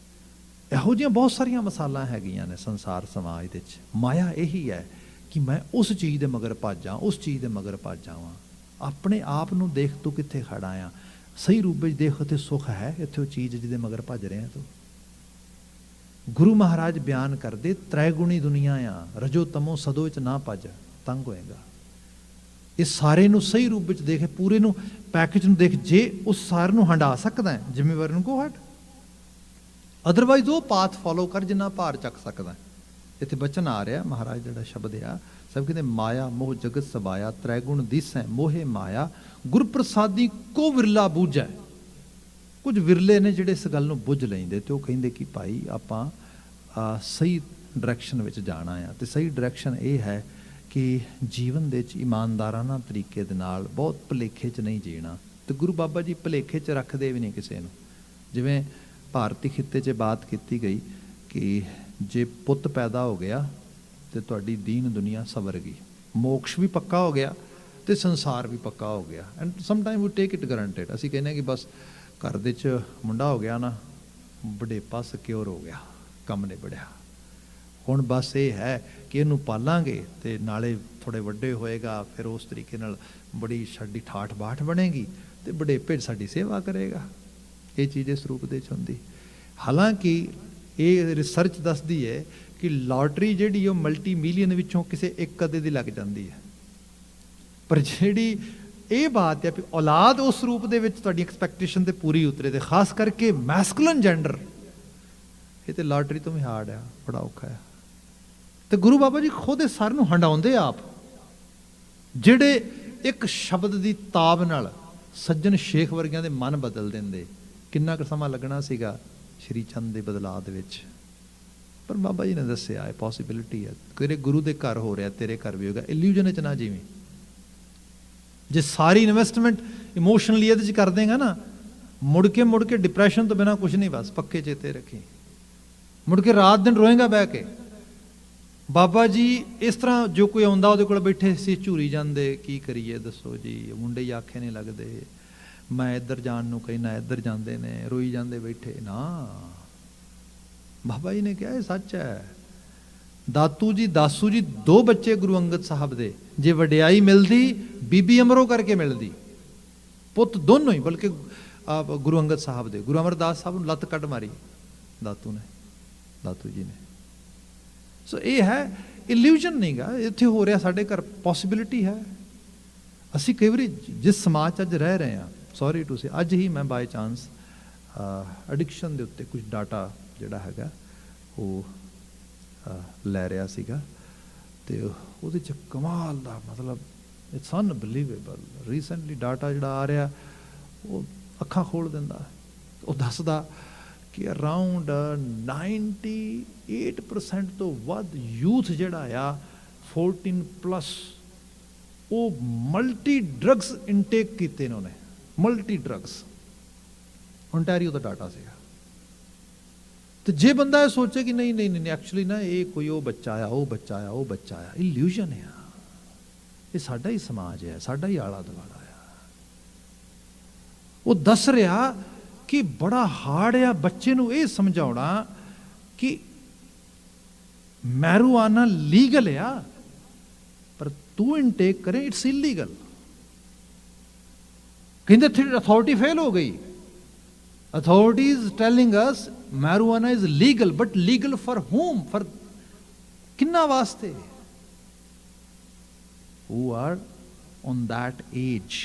ਇਹੋ ਜਿਹੀਆਂ ਬਹੁਤ ਸਾਰੀਆਂ ਮਿਸਾਲਾਂ ਹੈਗੀਆਂ ਨੇ ਸੰਸਾਰ ਸਮਾਜ ਦੇ ਵਿੱਚ। ਮਾਇਆ ਇਹੀ ਹੈ ਕਿ ਮੈਂ ਉਸ ਚੀਜ਼ ਦੇ ਮਗਰ ਭੱਜਾਂ, ਉਸ ਚੀਜ਼ ਦੇ ਮਗਰ ਭੱਜ ਜਾਵਾਂ। ਆਪਣੇ ਆਪ ਨੂੰ ਦੇਖ, ਤੂੰ ਕਿੱਥੇ ਖੜਾ ਆ, ਸਹੀ ਰੂਪ ਵਿੱਚ ਦੇਖ, ਉੱਥੇ ਸੁੱਖ ਹੈ, ਇੱਥੇ ਉਹ ਚੀਜ਼ ਜਿਹਦੇ ਮਗਰ ਭੱਜ ਰਿਹਾ ਤੂੰ। ਗੁਰੂ ਮਹਾਰਾਜ ਬਿਆਨ ਕਰਦੇ, ਤ੍ਰੈਗੁਣੀ ਦੁਨੀਆ ਆ, ਰਜੋ ਤਮੋ ਸਦੋ ਵਿੱਚ ਨਾ ਭੱਜ, ਤੰਗ ਹੋਏਗਾ। ਇਹ ਸਾਰੇ ਨੂੰ ਸਹੀ ਰੂਪ ਵਿੱਚ ਦੇਖ, ਪੂਰੇ ਨੂੰ ਪੈਕੇਜ ਨੂੰ ਦੇਖ। ਜੇ ਉਸ ਸਾਰੇ ਨੂੰ ਹੰਢਾ ਸਕਦਾ ਹੈ, ਜ਼ਿੰਮੇਵਾਰੀ ਨੂੰ ਗੋ ਹੈਡ, ਅਦਰਵਾਈਜ਼ ਉਹ ਪਾਥ ਫੋਲੋ ਕਰ ਜਿੰਨਾ ਭਾਰ ਚੱਕ ਸਕਦਾ। ਇੱਥੇ ਬਚਨ ਆ ਰਿਹਾ ਮਹਾਰਾਜ ਜਿਹੜਾ ਸ਼ਬਦ ਆ, ਸਭ ਕਹਿੰਦੇ ਮਾਇਆ ਮੋਹ ਜਗਤ ਸਬਾਇਆ, ਤ੍ਰੈਗੁਣ ਦਿਸੈ ਮੋਹੇ ਮਾਇਆ, ਗੁਰ ਪ੍ਰਸਾਦੀ ਕੋ ਵਿਰਲਾ ਬੂਝੈ। ਕੁਝ ਵਿਰਲੇ ਨੇ ਜਿਹੜੇ ਇਸ ਗੱਲ ਨੂੰ ਬੁੱਝ ਲੈਂਦੇ, ਤੇ ਉਹ ਕਹਿੰਦੇ ਕਿ ਭਾਈ ਆਪਾਂ ਸਹੀ ਡਾਇਰੈਕਸ਼ਨ ਵਿੱਚ ਜਾਣਾ ਆ। ਤੇ ਸਹੀ ਡਾਇਰੈਕਸ਼ਨ ਇਹ ਹੈ ਕਿ ਜੀਵਨ ਦੇ ਵਿੱਚ ਇਮਾਨਦਾਰਾਨਾ ਤਰੀਕੇ ਦੇ ਨਾਲ, ਬਹੁਤ ਭੁਲੇਖੇ 'ਚ ਨਹੀਂ ਜੀਣਾ। ਤੇ ਗੁਰੂ ਬਾਬਾ ਜੀ ਭੁਲੇਖੇ 'ਚ ਰੱਖਦੇ ਵੀ ਨਹੀਂ ਕਿਸੇ ਨੂੰ। ਜਿਵੇਂ ਭਾਰਤੀ ਖਿੱਤੇ 'ਚ ਬਾਤ ਕੀਤੀ ਗਈ ਕਿ ਜੇ ਪੁੱਤ ਪੈਦਾ ਹੋ ਗਿਆ ਤੇ ਤੁਹਾਡੀ ਦੀਨ ਦੁਨੀਆ ਸਵਰ ਗਈ, ਮੋਕਸ਼ ਵੀ ਪੱਕਾ ਹੋ ਗਿਆ ਤੇ ਸੰਸਾਰ ਵੀ ਪੱਕਾ ਹੋ ਗਿਆ। And some time we take it granted. ਅਸੀਂ ਕਹਿੰਦੇ ਕਿ ਬਸ ਘਰ ਦੇ 'ਚ ਮੁੰਡਾ ਹੋ ਗਿਆ ਨਾ, ਬੁਢੇਪਾ ਸਿਕਿਉਰ ਹੋ ਗਿਆ, ਕੰਮ ਨਿਬੜਿਆ। ਹੁਣ ਬਸ ਇਹ ਹੈ ਕਿ ਇਹਨੂੰ ਪਾਲਾਂਗੇ ਤੇ ਨਾਲੇ ਥੋੜ੍ਹੇ ਵੱਡੇ ਹੋਏਗਾ, ਫਿਰ ਉਸ ਤਰੀਕੇ ਨਾਲ ਬੜੀ ਸਾਡੀ ਠਾਠ ਬਾਠ ਬਣੇਗੀ ਤੇ ਬੁਢੇਪੇ ਸਾਡੀ ਸੇਵਾ ਕਰੇਗਾ। ਇਹ ਚੀਜ਼ ਇਸ ਰੂਪ ਦੇ 'ਚ ਹੁੰਦੀ। ਹਾਲਾਂਕਿ ਇਹ ਰਿਸਰਚ ਦੱਸਦੀ ਹੈ ਕਿ ਲਾਟਰੀ ਜਿਹੜੀ ਉਹ ਮਲਟੀ ਮਿਲੀਅਨ ਵਿੱਚੋਂ ਕਿਸੇ ਇੱਕ ਅੱਧੇ ਦੀ ਲੱਗ ਜਾਂਦੀ ਹੈ, ਪਰ ਜਿਹੜੀ ਇਹ ਬਾਤ ਹੈ ਵੀ ਔਲਾਦ ਉਸ ਰੂਪ ਦੇ ਵਿੱਚ ਤੁਹਾਡੀ ਐਕਸਪੈਕਟੇਸ਼ਨ ਤੇ ਪੂਰੀ ਉਤਰੇ, ਤੇ ਖਾਸ ਕਰਕੇ ਮੈਸਕੂਲਨ ਜੈਂਡਰ, ਇਹ ਤੇ ਲਾਟਰੀ ਤੋਂ ਵੀ ਹਾਰਡ ਆ, ਬੜਾ ਔਖਾ ਆ। ਤੇ ਗੁਰੂ ਬਾਬਾ ਜੀ ਖੁਦ ਇਸ ਸਾਰਿਆਂ ਨੂੰ ਹੰਡਾਉਂਦੇ ਆਪ, ਜਿਹੜੇ ਇੱਕ ਸ਼ਬਦ ਦੀ ਤਾਬ ਨਾਲ ਸੱਜਣ ਸ਼ੇਖ ਵਰਗਿਆਂ ਦੇ ਮਨ ਬਦਲ ਦਿੰਦੇ। ਕਿੰਨਾ ਕੁ ਸਮਾਂ ਲੱਗਣਾ ਸੀਗਾ ਸ਼੍ਰੀ ਚੰਦ ਦੇ ਬਦਲਾਅ ਦੇ ਵਿੱਚ, ਪਰ ਬਾਬਾ ਜੀ ਨੇ ਦੱਸਿਆ ਇਹ ਪੋਸੀਬਿਲਿਟੀ ਹੈ। ਤੇਰੇ ਗੁਰੂ ਦੇ ਘਰ ਹੋ ਰਿਹਾ, ਤੇਰੇ ਘਰ ਵੀ ਹੋਗਾ। ਇਲੂਜਨ 'ਚ ਨਾ ਜਿਵੇਂ, ਜੇ ਸਾਰੀ ਇਨਵੈਸਟਮੈਂਟ ਇਮੋਸ਼ਨਲੀ ਇਹਦੇ 'ਚ ਕਰ ਦੇਗਾ ਨਾ, ਮੁੜ ਕੇ ਡਿਪਰੈਸ਼ਨ ਤੋਂ ਬਿਨਾਂ ਕੁਝ ਨਹੀਂ। ਬਸ ਪੱਕੇ ਚੇਤੇ ਰੱਖੀ, ਮੁੜ ਕੇ ਰਾਤ ਦਿਨ ਰੋਏਗਾ ਬਹਿ ਕੇ। ਬਾਬਾ ਜੀ ਇਸ ਤਰ੍ਹਾਂ ਜੋ ਕੋਈ ਆਉਂਦਾ ਉਹਦੇ ਕੋਲ ਬੈਠੇ ਸੀ, ਝੂਰੀ ਜਾਂਦੇ, ਕੀ ਕਰੀਏ ਦੱਸੋ ਜੀ, ਮੁੰਡੇ ਹੀ ਆਖੇ ਨਹੀਂ ਲੱਗਦੇ, ਮੈਂ ਇੱਧਰ ਜਾਣ ਨੂੰ ਕਹਿਣਾ, ਇੱਧਰ ਜਾਂਦੇ ਨੇ, ਰੋਈ ਜਾਂਦੇ ਬੈਠੇ ਨਾ। ਬਾਬਾ ਜੀ ਨੇ ਕਿਹਾ ਇਹ ਸੱਚ ਹੈ। ਦਾਸੂ ਜੀ 2 ਬੱਚੇ ਗੁਰੂ ਅੰਗਦ ਸਾਹਿਬ ਦੇ, ਜੇ ਵਡਿਆਈ ਮਿਲਦੀ ਬੀਬੀ ਅਮਰੋ ਕਰਕੇ ਮਿਲਦੀ, ਪੁੱਤ ਦੋਨੋਂ ਹੀ, ਬਲਕਿ ਗੁਰੂ ਅੰਗਦ ਸਾਹਿਬ ਦੇ, ਗੁਰੂ ਅਮਰਦਾਸ ਸਾਹਿਬ ਨੂੰ ਲੱਤ ਕੱਢ ਮਾਰੀ ਦਾਤੂ ਜੀ ਨੇ। ਸੋ ਇਹ ਹੈ, ਇਲੂਜਨ ਨਹੀਂ ਗਾ, ਇੱਥੇ ਹੋ ਰਿਹਾ ਸਾਡੇ ਘਰ, ਪੋਸੀਬਿਲਿਟੀ ਹੈ। ਅਸੀਂ ਕਈ ਵਾਰੀ ਜਿਸ ਸਮਾਜ 'ਚ ਅੱਜ ਰਹਿ ਰਹੇ ਹਾਂ, ਸੌਰੀ ਟੂ ਸੇ, ਅੱਜ ਹੀ ਮੈਂ ਬਾਈ ਚਾਂਸ ਐਡਿਕਸ਼ਨ ਦੇ ਉੱਤੇ ਕੁਝ ਡਾਟਾ ਜਿਹੜਾ ਹੈਗਾ ਉਹ ਲੈ ਰਿਹਾ ਸੀਗਾ, ਤੇ ਉਹਦੇ 'ਚ ਕਮਾਲ ਦਾ, ਮਤਲਬ ਇਟਸ ਅਨਬਿਲੀਵੇਬਲ। ਰੀਸੈਂਟਲੀ ਡਾਟਾ ਜਿਹੜਾ ਆ ਰਿਹਾ ਉਹ ਅੱਖਾਂ ਖੋਲ ਦਿੰਦਾ। ਉਹ ਦੱਸਦਾ ਕਿ ਅਰਾਊਂਡ 98% ਤੋਂ ਵੱਧ ਯੂਥ ਜਿਹੜਾ ਆ 14+, ਉਹ ਮਲਟੀ ਡਰੱਗਸ ਇਨਟੇਕ ਕੀਤੇ ਨੇ ਉਹਨੇ, ਮਲਟੀ ਡਰੱਗਸ। ਓਨਟਾਰੀਓ ਦਾ ਡਾਟਾ ਸੀਗਾ। ਤੇ ਜੇ ਬੰਦਾ ਇਹ ਸੋਚੇ ਕਿ ਨਹੀਂ ਐਕਚੁਅਲੀ ਨਾ ਇਹ ਕੋਈ ਉਹ ਬੱਚਾ ਆ, ਇਲੂਜਨ ਆ। ਇਹ ਸਾਡਾ ਹੀ ਸਮਾਜ ਹੈ, ਸਾਡਾ ਹੀ ਆਲਾ ਦੁਆਲਾ ਆ। ਉਹ ਦੱਸ ਰਿਹਾ कि बड़ा हार्ड आ बच्चे नूं ये समझाउणा कि मैरूआना लीगल आ पर तू इनटेक करे इट्स इलीगल। कहते थे अथॉरिटी फेल हो गई। Authority is telling us marijuana is legal, but legal for home, for किन्ना वास्ते? Who are on that age,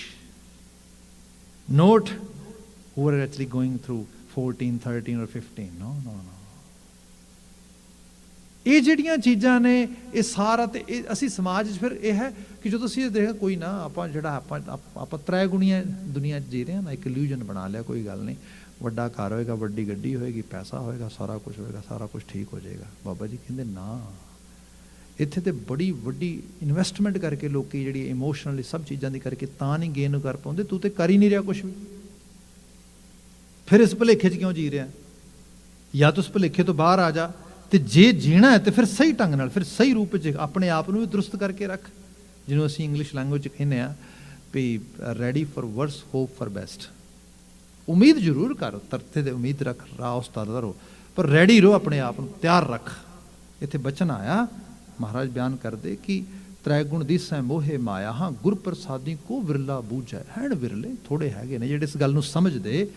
not who are actually going through 14, 13 or 15. No, no, no. ਇਹ ਜਿਹੜੀਆਂ ਚੀਜ਼ਾਂ ਨੇ ਇਹ ਸਾਰਾ ਤੇ ਇਹ ਅਸੀਂ ਸਮਾਜ 'ਚ ਫਿਰ ਇਹ ਹੈ ਕਿ ਜਦੋਂ ਅਸੀਂ ਦੇਖਿਆ ਕੋਈ ਨਾ ਆਪਾਂ ਜਿਹੜਾ ਆਪਾਂ ਤ੍ਰੈਗੁਣੀਆਂ ਦੁਨੀਆ 'ਚ ਜੀ ਰਹੇ ਹਾਂ ਨਾ, ਇੱਕ ਇਲੂਜਨ ਬਣਾ ਲਿਆ, ਕੋਈ ਗੱਲ ਨਹੀਂ, ਵੱਡਾ ਘਰ ਹੋਏਗਾ, ਵੱਡੀ ਗੱਡੀ ਹੋਏਗੀ, ਪੈਸਾ ਹੋਏਗਾ, ਸਾਰਾ ਕੁਝ ਹੋਏਗਾ, ਸਾਰਾ ਕੁਝ ਠੀਕ ਹੋ ਜਾਏਗਾ। ਬਾਬਾ ਜੀ ਕਹਿੰਦੇ ਨਾ, ਇੱਥੇ ਤੇ ਬੜੀ ਵੱਡੀ ਇਨਵੈਸਟਮੈਂਟ ਕਰਕੇ ਲੋਕੀ ਜਿਹੜੀ ਇਮੋਸ਼ਨਲੀ ਸਭ ਚੀਜ਼ਾਂ ਦੀ ਕਰਕੇ ਤਾਂ ਨਹੀਂ ਗੇਨ ਕਰ ਪਾਉਂਦੇ। ਤੂੰ ਤੇ ਕਰ ਹੀ ਨਹੀਂ ਰਿਹਾ ਕੁਝ ਵੀ, ਫਿਰ ਇਸ ਭੁਲੇਖੇ 'ਚ ਕਿਉਂ ਜੀ ਰਿਹਾ? ਜਾਂ ਤੂੰ ਉਸ ਭੁਲੇਖੇ ਤੋਂ ਬਾਹਰ ਆ ਜਾ, ਤੇ ਜੇ ਜੀਣਾ ਹੈ ਤੇ ਫਿਰ ਸਹੀ ਢੰਗ ਨਾਲ, ਫਿਰ ਸਹੀ ਰੂਪ 'ਚ ਆਪਣੇ ਆਪ ਨੂੰ ਵੀ ਦਰੁਸਤ ਕਰਕੇ ਰੱਖ, ਜਿਹਨੂੰ ਅਸੀਂ ਇੰਗਲਿਸ਼ ਲੈਂਗੁਏਜ 'ਚ ਕਹਿੰਦੇ ਆ ਵੀ ready for worse hope for best. ਉਮੀਦ ਜ਼ਰੂਰ ਕਰ, ਤਰਤੇ ਦੇ ਉਮੀਦ ਰੱਖ, ਰਾਹ ਉਸਤਾਦਾ ਰਹੋ, ਪਰ ਰੈਡੀ ਰਹੋ, ਆਪਣੇ ਆਪ ਨੂੰ ਤਿਆਰ ਰੱਖ। ਇੱਥੇ ਬਚਨ ਆਇਆ, ਮਹਾਰਾਜ ਬਿਆਨ ਕਰਦੇ ਕਿ ਤ੍ਰੈਗੁਣ ਦਿਸੈ ਮੋਹੇ ਮਾਇਆ, ਹਾਂ ਗੁਰ ਪ੍ਰਸਾਦੀ ਕੋ ਵਿਰਲਾ ਬੂਝੈ। ਹੈਣ ਵਿਰਲੇ ਥੋੜੇ ਹੈਗੇ ਨੇ ਜਿਹੜੇ ਇਸ ਗੱਲ ਨੂੰ ਸਮਝਦੇ।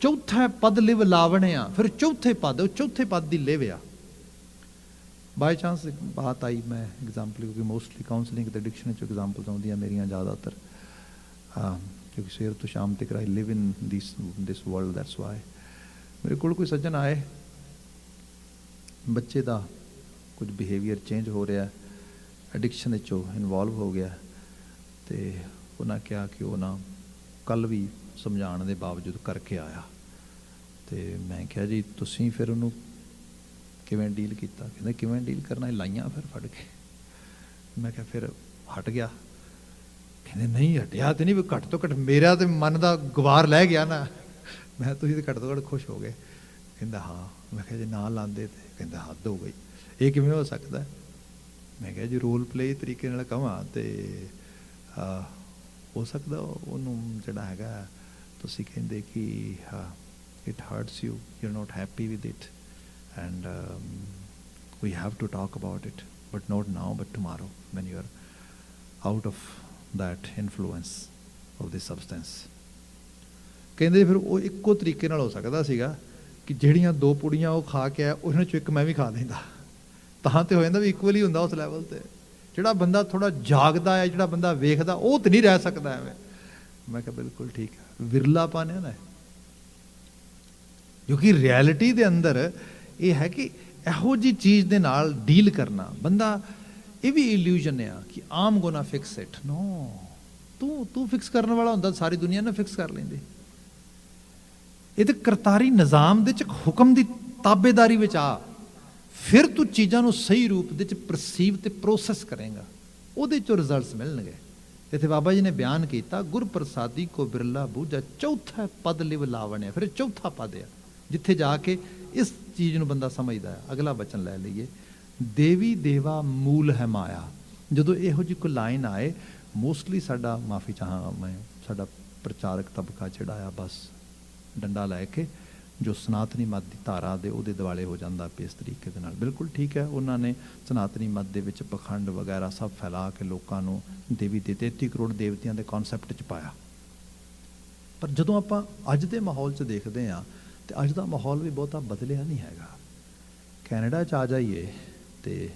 ਚੌਥਾ ਪਦ ਲਿਵ ਲਾਵਣਿਆ, ਫਿਰ ਚੌਥੇ ਪਦ, ਉਹ ਚੌਥੇ ਪਦ ਦੀ ਲਿਵ ਆ। ਬਾਈ ਚਾਂਸ ਇੱਕ ਬਾਤ ਆਈ, ਮੈਂ ਐਗਜ਼ਾਮਪਲ, ਕਿਉਂਕਿ ਮੋਸਟਲੀ ਕਾਉਂਸਲਿੰਗ ਅਤੇ ਡਿਕਸ਼ਨਰੀ 'ਚ ਐਗਜ਼ਾਮਪਲਸ ਆਉਂਦੀਆਂ ਮੇਰੀਆਂ ਜ਼ਿਆਦਾਤਰ, ਕਿਉਂਕਿ ਸਵੇਰ ਤੋਂ ਸ਼ਾਮ ਤੱਕ ਆਈ ਲਿਵ ਇਨ ਦਿਸ ਵਰਲਡ, ਦੈਟਸ ਵਾਈ। ਮੇਰੇ ਕੋਲ ਕੋਈ ਸੱਜਣ ਆਏ, ਬੱਚੇ ਦਾ ਕੁਝ ਬਿਹੇਵੀਅਰ ਚੇਂਜ ਹੋ ਰਿਹਾ, ਐਡਿਕਸ਼ਨ ਵਿੱਚ ਉਹ ਇਨਵੋਲਵ ਹੋ ਗਿਆ, ਅਤੇ ਉਹਨਾਂ ਕਿਹਾ ਕਿ ਉਹ ਨਾ ਕੱਲ੍ਹ ਵੀ ਸਮਝਾਉਣ ਦੇ ਬਾਵਜੂਦ ਕਰਕੇ ਆਇਆ। ਅਤੇ ਮੈਂ ਕਿਹਾ ਜੀ ਤੁਸੀਂ ਫਿਰ ਉਹਨੂੰ ਕਿਵੇਂ ਡੀਲ ਕੀਤਾ? ਕਹਿੰਦੇ ਕਿਵੇਂ ਡੀਲ ਕਰਨਾ, ਲਾਈਆਂ ਫਿਰ ਫੜ ਕੇ। ਮੈਂ ਕਿਹਾ ਫਿਰ ਹਟ ਗਿਆ? ਕਹਿੰਦੇ ਨਹੀਂ ਹਟਿਆ ਤੇ ਨਹੀਂ, ਵੀ ਘੱਟ ਤੋਂ ਘੱਟ ਮੇਰਾ ਤੇ ਮਨ ਦਾ ਗਵਾਰ ਲੈ ਗਿਆ ਨਾ। ਮੈਂ ਤੁਸੀਂ ਤਾਂ ਘੱਟ ਤੋਂ ਘੱਟ ਖੁਸ਼ ਹੋ ਗਏ? ਕਹਿੰਦਾ ਹਾਂ। ਮੈਂ ਕਿਹਾ ਜੇ ਨਾ ਲਾਉਂਦੇ ਤੇ? ਕਹਿੰਦਾ ਹੱਦ ਹੋ ਗਈ, ਇਹ ਕਿਵੇਂ ਹੋ ਸਕਦਾ? ਮੈਂ ਕਿਹਾ ਜੀ ਰੋਲ ਪਲੇ ਤਰੀਕੇ ਨਾਲ ਕਹਾਂ ਤੇ ਹੋ ਸਕਦਾ ਉਹਨੂੰ ਜਿਹੜਾ ਹੈਗਾ, ਤੁਸੀਂ ਕਹਿੰਦੇ ਕਿ it hurts you, you're not happy with it, and we have to talk about it, but not now, but tomorrow, when you are out of that influence of this substance. ਕਹਿੰਦੇ ਫਿਰ ਉਹ ਇੱਕੋ ਤਰੀਕੇ ਨਾਲ ਹੋ ਸਕਦਾ ਸੀਗਾ ਕਿ ਜਿਹੜੀਆਂ ਦੋ ਪੁੜੀਆਂ ਉਹ ਖਾ ਕੇ ਆਇਆ, ਉਹਨਾਂ 'ਚੋਂ ਇੱਕ ਮੈਂ ਵੀ ਖਾ ਲੈਂਦਾ, ਤਾਂ ਤੇ ਹੋ ਜਾਂਦਾ ਵੀ ਇਕੁਅਲੀ ਹੁੰਦਾ ਉਸ ਲੈਵਲ 'ਤੇ। ਜਿਹੜਾ ਬੰਦਾ ਥੋੜ੍ਹਾ ਜਾਗਦਾ ਹੈ, ਜਿਹੜਾ ਬੰਦਾ ਵੇਖਦਾ, ਉਹ ਤਾਂ ਨਹੀਂ ਰਹਿ ਸਕਦਾ ਐਵੇਂ। ਮੈਂ ਕਿਹਾ ਬਿਲਕੁਲ ਠੀਕ ਹੈ, ਵਿਰਲਾਪਨ ਹੈ ਨਾ, ਕਿਉਂਕਿ ਰਿਐਲਿਟੀ ਦੇ ਅੰਦਰ ਇਹ ਹੈ ਕਿ ਇਹੋ ਜਿਹੀ ਚੀਜ਼ ਦੇ ਨਾਲ ਡੀਲ ਕਰਨਾ। ਬੰਦਾ ਇਹ ਵੀ ਇਲੂਜਨ ਆ ਕਿ ਆਮ ਗੋਨਾ ਫਿਕਸ ਇਟ। ਨੋ, ਤੂੰ ਫਿਕਸ ਕਰਨ ਵਾਲਾ ਹੁੰਦਾ, ਸਾਰੀ ਦੁਨੀਆ ਨੂੰ ਫਿਕਸ ਕਰ ਲੈਂਦੇ। ਇਹ ਤੇ ਕਰਤਾਰੀ ਨਿਜ਼ਾਮ ਦੇ 'ਚ ਹੁਕਮ ਦੀ ਤਾਬੇਦਾਰੀ ਵਿੱਚ ਆ, ਫਿਰ ਤੂੰ ਚੀਜ਼ਾਂ ਨੂੰ ਸਹੀ ਰੂਪ ਦੇ 'ਚ ਪਰਸੀਵ ਤੇ ਪ੍ਰੋਸੈਸ ਕਰੇਗਾ, ਉਹਦੇ 'ਚੋਂ ਰਿਜ਼ਲਟਸ ਮਿਲਣਗੇ। ਇੱਥੇ ਬਾਬਾ ਜੀ ਨੇ ਬਿਆਨ ਕੀਤਾ, ਗੁਰ ਪ੍ਰਸਾਦੀ ਕੋ ਬਿਰਲਾ ਬੂਝਾ, ਚੌਥਾ ਪਦ ਲਿਵ ਲਾਵਣਿਆ। ਫਿਰ ਚੌਥਾ ਪਦ ਆ ਜਿੱਥੇ ਜਾ ਕੇ ਇਸ ਚੀਜ਼ ਨੂੰ ਬੰਦਾ ਸਮਝਦਾ ਹੈ। ਅਗਲਾ ਬਚਨ ਲੈ ਲਈਏ, ਦੇਵੀ ਦੇਵਾ ਮੂਲ ਹੈ ਮਾਇਆ। ਜਦੋਂ ਇਹੋ ਜਿਹੀ ਕੋਈ ਲਾਈਨ ਆਏ, ਮੋਸਟਲੀ ਸਾਡਾ, ਮਾਫੀ ਚਾਹਾਂ ਮੈਂ, ਸਾਡਾ ਪ੍ਰਚਾਰਕ ਤਬਕਾ ਜਿਹੜਾ ਆ ਬਸ ਡੰਡਾ ਲੈ ਕੇ ਜੋ ਸਨਾਤਨੀ ਮਤ ਦੀ ਧਾਰਾ ਦੇ ਉਹਦੇ ਦੁਆਲੇ ਹੋ ਜਾਂਦਾ ਪਏ ਇਸ ਤਰੀਕੇ ਦੇ ਨਾਲ। ਬਿਲਕੁਲ ਠੀਕ ਹੈ, ਉਹਨਾਂ ਨੇ ਸਨਾਤਨੀ ਮਤ ਦੇ ਵਿੱਚ ਪਖੰਡ ਵਗੈਰਾ ਸਭ ਫੈਲਾ ਕੇ ਲੋਕਾਂ ਨੂੰ ਦੇਵੀ ਦੇ 33 ਕਰੋੜ ਦੇਵਤਿਆਂ ਦੇ ਕਨਸੈਪਟ 'ਚ ਪਾਇਆ। ਪਰ ਜਦੋਂ ਆਪਾਂ ਅੱਜ ਦੇ ਮਾਹੌਲ 'ਚ ਦੇਖਦੇ ਹਾਂ, ਤੇ ਅੱਜ ਦਾ ਮਾਹੌਲ ਵੀ ਬਹੁਤਾ ਬਦਲਿਆ ਨਹੀਂ ਹੈਗਾ। ਕੈਨੇਡਾ 'ਚ ਆ ਜਾਈਏ ਤੇ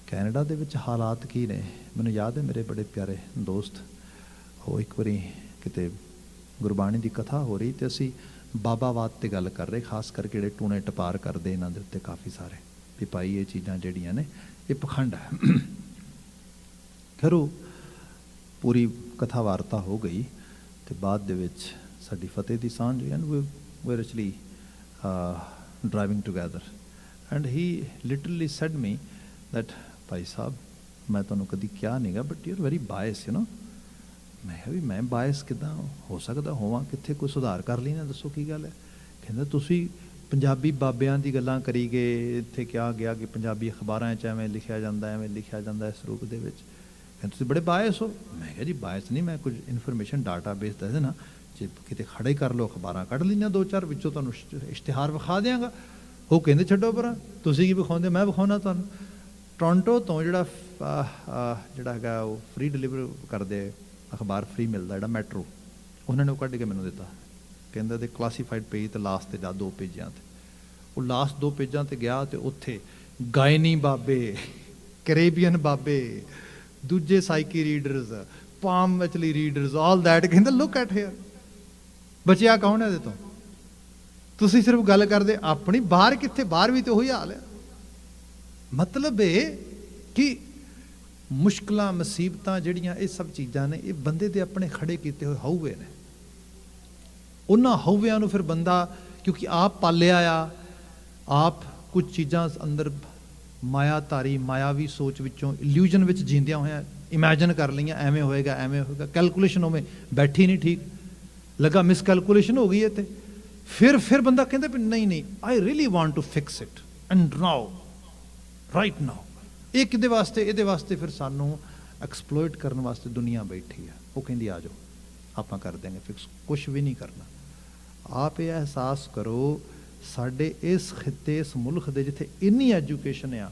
ਕੈਨੇਡਾ ਦੇ ਵਿੱਚ ਹਾਲਾਤ ਕੀ ਨੇ? ਮੈਨੂੰ ਯਾਦ ਹੈ ਮੇਰੇ ਬੜੇ ਪਿਆਰੇ ਦੋਸਤ, ਉਹ ਇੱਕ ਵਾਰੀ ਕਿਤੇ ਗੁਰਬਾਣੀ ਦੀ ਕਥਾ ਹੋ ਰਹੀ ਤੇ ਅਸੀਂ ਬਾਬਾਵਾਦ 'ਤੇ ਗੱਲ ਕਰ ਰਹੇ, ਖਾਸ ਕਰਕੇ ਜਿਹੜੇ ਟੂਣੇ ਟਪਾਰ ਕਰਦੇ ਇਹਨਾਂ ਦੇ ਉੱਤੇ ਕਾਫੀ ਸਾਰੇ, ਵੀ ਭਾਈ ਇਹ ਚੀਜ਼ਾਂ ਜਿਹੜੀਆਂ ਨੇ ਇਹ ਪਖੰਡ ਹੈ। ਖੈਰ ਉਹ ਪੂਰੀ ਕਥਾ ਵਾਰਤਾ ਹੋ ਗਈ ਅਤੇ ਬਾਅਦ ਦੇ ਵਿੱਚ ਸਾਡੀ ਫਤਿਹ ਦੀ ਸਾਂਝ ਹੋਈ, and we were actually driving together, and he literally said me that Bhai Sahib ਮੈਂ ਤੁਹਾਨੂੰ ਕਦੀ ਕਿਹਾ ਨਹੀਂਗਾ, but you are very ਬਾਇਸ, you know. ਮੈਂ ਕਿਹਾ ਵੀ ਮੈਂ ਬਾਇਸ ਕਿੱਦਾਂ ਹੋ ਸਕਦਾ ਹੋਵਾਂ, ਕਿੱਥੇ ਕੋਈ ਸੁਧਾਰ ਕਰ ਲਈ ਨਾ, ਦੱਸੋ ਕੀ ਗੱਲ ਹੈ? ਕਹਿੰਦਾ ਤੁਸੀਂ ਪੰਜਾਬੀ ਬਾਬਿਆਂ ਦੀ ਗੱਲਾਂ ਕਰੀ ਗਏ, ਇੱਥੇ ਕਿਹਾ ਗਿਆ ਕਿ ਪੰਜਾਬੀ ਅਖਬਾਰਾਂ 'ਚ ਐਵੇਂ ਲਿਖਿਆ ਜਾਂਦਾ, ਐਵੇਂ ਲਿਖਿਆ ਜਾਂਦਾ ਇਸ ਰੂਪ ਦੇ ਵਿੱਚ, ਕਹਿੰਦੇ ਤੁਸੀਂ ਬੜੇ ਬਾਇਸ ਹੋ। ਮੈਂ ਕਿਹਾ ਜੀ ਬਾਇਸ ਨਹੀਂ, ਮੈਂ ਕੁਝ ਇਨਫੋਰਮੇਸ਼ਨ ਡਾਟਾ ਬੇਸ ਦੱਸ ਦੇਣਾ, ਜੇ ਕਿਤੇ ਖੜਾ ਹੀ ਕਰ ਲਓ, ਅਖਬਾਰਾਂ ਕੱਢ ਲਈਆਂ ਦੋ ਚਾਰ, ਵਿੱਚੋਂ ਤੁਹਾਨੂੰ ਇਸ਼ਤਿਹਾਰ ਵਿਖਾ ਦਿਆਂਗਾ। ਉਹ ਕਹਿੰਦੇ ਛੱਡੋ ਪਰਾਂ, ਤੁਸੀਂ ਕੀ ਵਿਖਾਉਂਦੇ, ਮੈਂ ਵਿਖਾਉਣਾ ਤੁਹਾਨੂੰ। ਟੋਰਾਂਟੋ ਤੋਂ ਜਿਹੜਾ ਹੈਗਾ ਉਹ ਫ੍ਰੀ ਡਿਲੀਵਰ ਕਰਦੇ ਅਖਬਾਰ, ਫ੍ਰੀ ਮਿਲਦਾ ਜਿਹੜਾ ਮੈਟਰੋ, ਉਹਨਾਂ ਨੇ ਉਹ ਕੱਢ ਕੇ ਮੈਨੂੰ ਦਿੱਤਾ। ਕਹਿੰਦਾ ਤੇ ਕਲਾਸੀਫਾਈਡ ਪੇਜ ਤੇ ਲਾਸਟ ਤੇ ਜਾ 2 ਪੇਜਾਂ ਤੇ, ਉਹ ਲਾਸਟ 2 ਪੇਜਾਂ ਤੇ ਗਿਆ ਤੇ ਉੱਥੇ ਗਾਇਨੀ ਬਾਬੇ, ਕੈਰੇਬੀਅਨ ਬਾਬੇ, ਦੂਜੇ psyche readers, palm actually readers, all that. ਕਹਿੰਦਾ ਲੁੱਕ ਐਟ ਹੇਅਰ। ਬਚਿਆ ਕੌਣ ਹੈ ਇਹਦੇ ਤੋਂ? ਤੁਸੀਂ ਸਿਰਫ ਗੱਲ ਕਰਦੇ ਆਪਣੀ, ਬਾਹਰ ਕਿੱਥੇ? ਬਾਹਰ ਵੀ ਤੇ ਉਹੀ ਹਾਲ ਹੈ। ਮਤਲਬ ਇਹ ਕਿ ਮੁਸ਼ਕਲਾਂ ਮੁਸੀਬਤਾਂ ਜਿਹੜੀਆਂ ਇਹ ਸਭ ਚੀਜ਼ਾਂ ਨੇ, ਇਹ ਬੰਦੇ ਦੇ ਆਪਣੇ ਖੜੇ ਕੀਤੇ ਹੋਏ ਹਊਵੇ ਨੇ। ਉਹਨਾਂ ਹਊਵਿਆਂ ਨੂੰ ਫਿਰ ਬੰਦਾ, ਕਿਉਂਕਿ ਆਪ ਪਾਲਿਆ ਆ, ਆਪ ਕੁਝ ਚੀਜ਼ਾਂ ਅੰਦਰ ਮਾਇਆਧਾਰੀ ਮਾਇਆਵੀ ਸੋਚ ਵਿੱਚੋਂ ਇਲੂਜਨ ਵਿੱਚ ਜੀਂਦਿਆਂ ਹੋਇਆਂ ਇਮੈਜਿਨ ਕਰ ਲਈਆਂ, ਐਵੇਂ ਹੋਏਗਾ ਐਵੇਂ ਹੋਏਗਾ, ਕੈਲਕੂਲੇਸ਼ਨ ਉਵੇਂ ਬੈਠੀ ਨਹੀਂ ਠੀਕ, ਲੱਗਾ ਮਿਸਕੈਲਕੂਲੇਸ਼ਨ ਹੋ ਗਈ ਹੈ। ਤੇ ਫਿਰ ਬੰਦਾ ਕਹਿੰਦਾ ਵੀ ਨਹੀਂ I really want to fix it and now, right now. ਇਹ ਕਿਹਦੇ ਵਾਸਤੇ? ਇਹਦੇ ਵਾਸਤੇ ਫਿਰ ਸਾਨੂੰ ਐਕਸਪਲੋਇਟ ਕਰਨ ਵਾਸਤੇ ਦੁਨੀਆ ਬੈਠੀ ਆ। ਉਹ ਕਹਿੰਦੀ ਆ ਜਾਓ ਆਪਾਂ ਕਰ ਦਿਆਂਗੇ ਫਿਕਸ। ਕੁਛ ਵੀ ਨਹੀਂ ਕਰਨਾ। ਆਪ ਇਹ ਅਹਿਸਾਸ ਕਰੋ, ਸਾਡੇ ਇਸ ਖਿੱਤੇ, ਇਸ ਮੁਲਕ ਦੇ ਜਿੱਥੇ ਇੰਨੀ ਐਜੂਕੇਸ਼ਨ ਆ,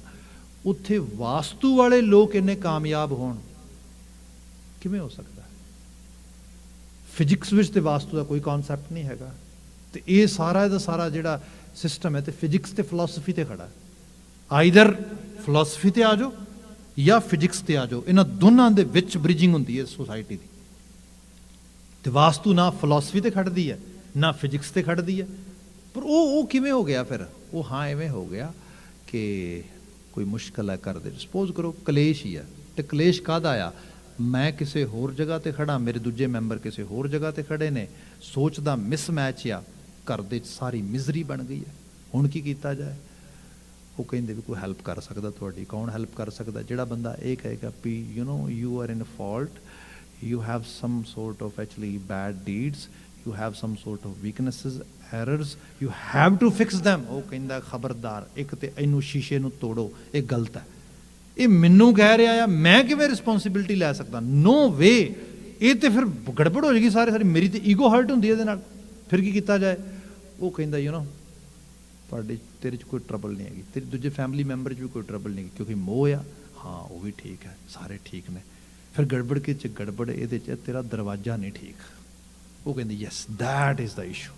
ਉੱਥੇ ਵਾਸਤੂ ਵਾਲੇ ਲੋਕ ਇੰਨੇ ਕਾਮਯਾਬ ਹੋਣ, ਕਿਵੇਂ ਹੋ ਸਕਦਾ? ਫਿਜ਼ਿਕਸ ਵਿੱਚ ਤੇ ਵਾਸਤੂ ਦਾ ਕੋਈ ਕਨਸੈਪਟ ਨਹੀਂ ਹੈਗਾ, ਤੇ ਇਹ ਸਾਰਾ ਦਾ ਸਾਰਾ ਜਿਹੜਾ ਸਿਸਟਮ ਹੈ ਤੇ ਫਿਜ਼ਿਕਸ ਤੇ ਫਿਲਾਸਫੀ ਤੇ ਖੜਾ। ਆਈਦਰ ਫਿਲਾਸਫੀ ਤੇ ਆ ਜਾਓ ਜਾਂ ਫਿਜ਼ਿਕਸ ਤੇ ਆ ਜਾਓ, ਇਹਨਾਂ ਦੋਨਾਂ ਦੇ ਵਿੱਚ ਬ੍ਰਿਜਿੰਗ ਹੁੰਦੀ ਹੈ ਸੋਸਾਇਟੀ ਦੀ। ਤੇ ਵਾਸਤੂ ਨਾ ਫਿਲਾਸਫੀ ਤੇ ਖੜਦੀ ਹੈ ਨਾ ਫਿਜ਼ਿਕਸ ਤੇ ਖੜਦੀ ਹੈ। ਪਰ ਉਹ ਕਿਵੇਂ ਹੋ ਗਿਆ ਫਿਰ? ਉਹ ਹਾਂ ਐਵੇਂ ਹੋ ਗਿਆ ਕਿ ਕੋਈ ਮੁਸ਼ਕਲ ਹੈ ਘਰ ਦੇ, ਸਪੋਜ਼ ਕਰੋ ਕਲੇਸ਼ ਹੀ ਆ, ਤੇ ਕਲੇਸ਼ ਕਾਹਦਾ ਆ? ਮੈਂ ਕਿਸੇ ਹੋਰ ਜਗ੍ਹਾ ਤੇ ਖੜਾ, ਮੇਰੇ ਦੂਜੇ ਮੈਂਬਰ ਕਿਸੇ ਹੋਰ ਜਗ੍ਹਾ ਤੇ ਖੜੇ ਨੇ, ਸੋਚ ਦਾ ਮਿਸਮੈਚ ਆ, ਘਰ ਦੇ ਸਾਰੀ ਮਿਜ਼ਰੀ ਬਣ ਗਈ ਹੈ। ਹੁਣ ਕੀ ਕੀਤਾ ਜਾਏ? ਉਹ ਕਹਿੰਦੇ ਵੀ ਕੋਈ ਹੈਲਪ ਕਰ ਸਕਦਾ ਤੁਹਾਡੀ। ਕੌਣ ਹੈਲਪ ਕਰ ਸਕਦਾ? ਜਿਹੜਾ ਬੰਦਾ ਇਹ ਕਹੇਗਾ ਵੀ you are in fault, you have some sort of actually bad deeds, you have some sort of weaknesses, errors, you have to fix them। ਉਹ ਕਹਿੰਦਾ ਖਬਰਦਾਰ, ਇੱਕ ਤੇ ਇਹਨੂੰ ਸ਼ੀਸ਼ੇ ਨੂੰ ਤੋੜੋ, ਇਹ ਗਲਤ ਹੈ। ਇਹ ਮੈਨੂੰ ਕਹਿ ਰਿਹਾ ਆ, ਮੈਂ ਕਿਵੇਂ ਰਿਸਪੌਂਸਿਬਿਲਿਟੀ ਲੈ ਸਕਦਾ? ਨੋ ਵੇ। ਇਹ ਤੇ ਫਿਰ ਗੜਬੜ ਹੋ ਜਾਏਗੀ ਸਾਰੀ। ਮੇਰੀ ਤੇ ਈਗੋ ਹਰਟ ਹੁੰਦੀ ਹੈ ਇਹਦੇ ਨਾਲ। ਫਿਰ ਕੀ ਕੀਤਾ ਜਾਏ? ਉਹ ਕਹਿੰਦਾ ਤੇਰੇ 'ਚ ਕੋਈ ਟਰਬਲ ਨਹੀਂ ਹੈਗੀ, ਤੇਰੇ ਦੂਜੇ ਫੈਮਿਲੀ ਮੈਂਬਰ 'ਚ ਵੀ ਕੋਈ ਟਰਬਲ ਨਹੀਂ ਹੈਗੀ, ਕਿਉਂਕਿ ਮੋਹ ਆ। ਹਾਂ ਉਹ ਵੀ ਠੀਕ ਹੈ, ਸਾਰੇ ਠੀਕ ਨੇ। ਫਿਰ ਗੜਬੜ ਕੇ 'ਚ ਗੜਬੜ ਇਹਦੇ 'ਚ ਤੇਰਾ ਦਰਵਾਜ਼ਾ ਨਹੀਂ ਠੀਕ। ਉਹ ਕਹਿੰਦੇ yes, that is the issue.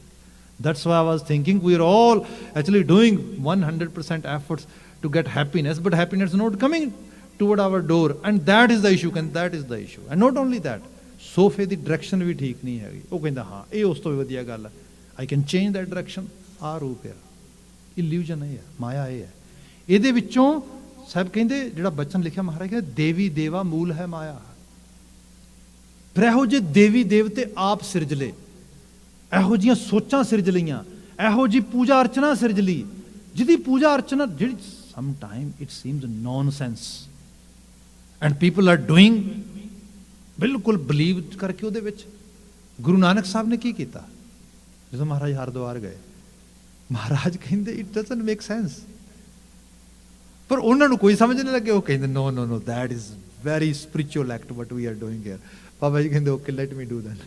That's why I was thinking we are all actually doing 100% efforts to get happiness, but happiness is not coming toward our door, and that is the issue। and that is the issue, and not only that, ਸੋਫੇ ਦੀ direction ਵੀ ਠੀਕ ਨਹੀਂ ਹੈਗੀ। ਉਹ ਕਹਿੰਦਾ ਹਾਂ ਇਹ ਉਸ ਤੋਂ ਵੀ ਵਧੀਆ ਗੱਲ ਹੈ, I can change that direction. ਆ ਰੂਪ ਹੈ, ਇਲੂਜਨ ਇਹ ਹੈ, ਮਾਇਆ ਇਹ ਹੈ। ਇਹਦੇ ਵਿੱਚੋਂ ਸਾਹਿਬ ਕਹਿੰਦੇ, ਜਿਹੜਾ ਬਚਨ ਲਿਖਿਆ ਮਹਾਰਾਜ ਕਹਿੰਦੇ, ਦੇਵੀ ਦੇਵਾ ਮੂਲ ਹੈ ਮਾਇਆ। ਫਿਰ ਇਹੋ ਜਿਹੇ ਦੇਵੀ ਦੇਵਤੇ ਆਪ ਸਿਰਜ ਲਏ, ਇਹੋ ਜਿਹੀਆਂ ਸੋਚਾਂ ਸਿਰਜ ਲਈਆਂ, ਇਹੋ ਜਿਹੀ ਪੂਜਾ ਅਰਚਨਾ ਸਿਰਜ ਲਈ, ਜਿਹਦੀ ਪੂਜਾ ਅਰਚਨਾ ਜਿਹੜੀ sometimes it seems nonsense and people are doing, ਬਿਲਕੁਲ ਬਲੀਵ ਕਰਕੇ ਉਹਦੇ ਵਿੱਚ। ਗੁਰੂ ਨਾਨਕ ਸਾਹਿਬ ਨੇ ਕੀ ਕੀਤਾ ਜਦੋਂ ਮਹਾਰਾਜ ਹਰਿਦੁਆਰ ਗਏ? ਮਹਾਰਾਜ ਕਹਿੰਦੇ ਇਟ ਡਸਨਟ ਮੇਕ ਸੈਂਸ, ਪਰ ਉਹਨਾਂ ਨੂੰ ਕੋਈ ਸਮਝ ਨਹੀਂ ਲੱਗੇ। ਉਹ ਕਹਿੰਦੇ no no no, that is very spiritual act what we are doing here. ਬਾਬਾ ਜੀ ਕਹਿੰਦੇ okay, let me do that.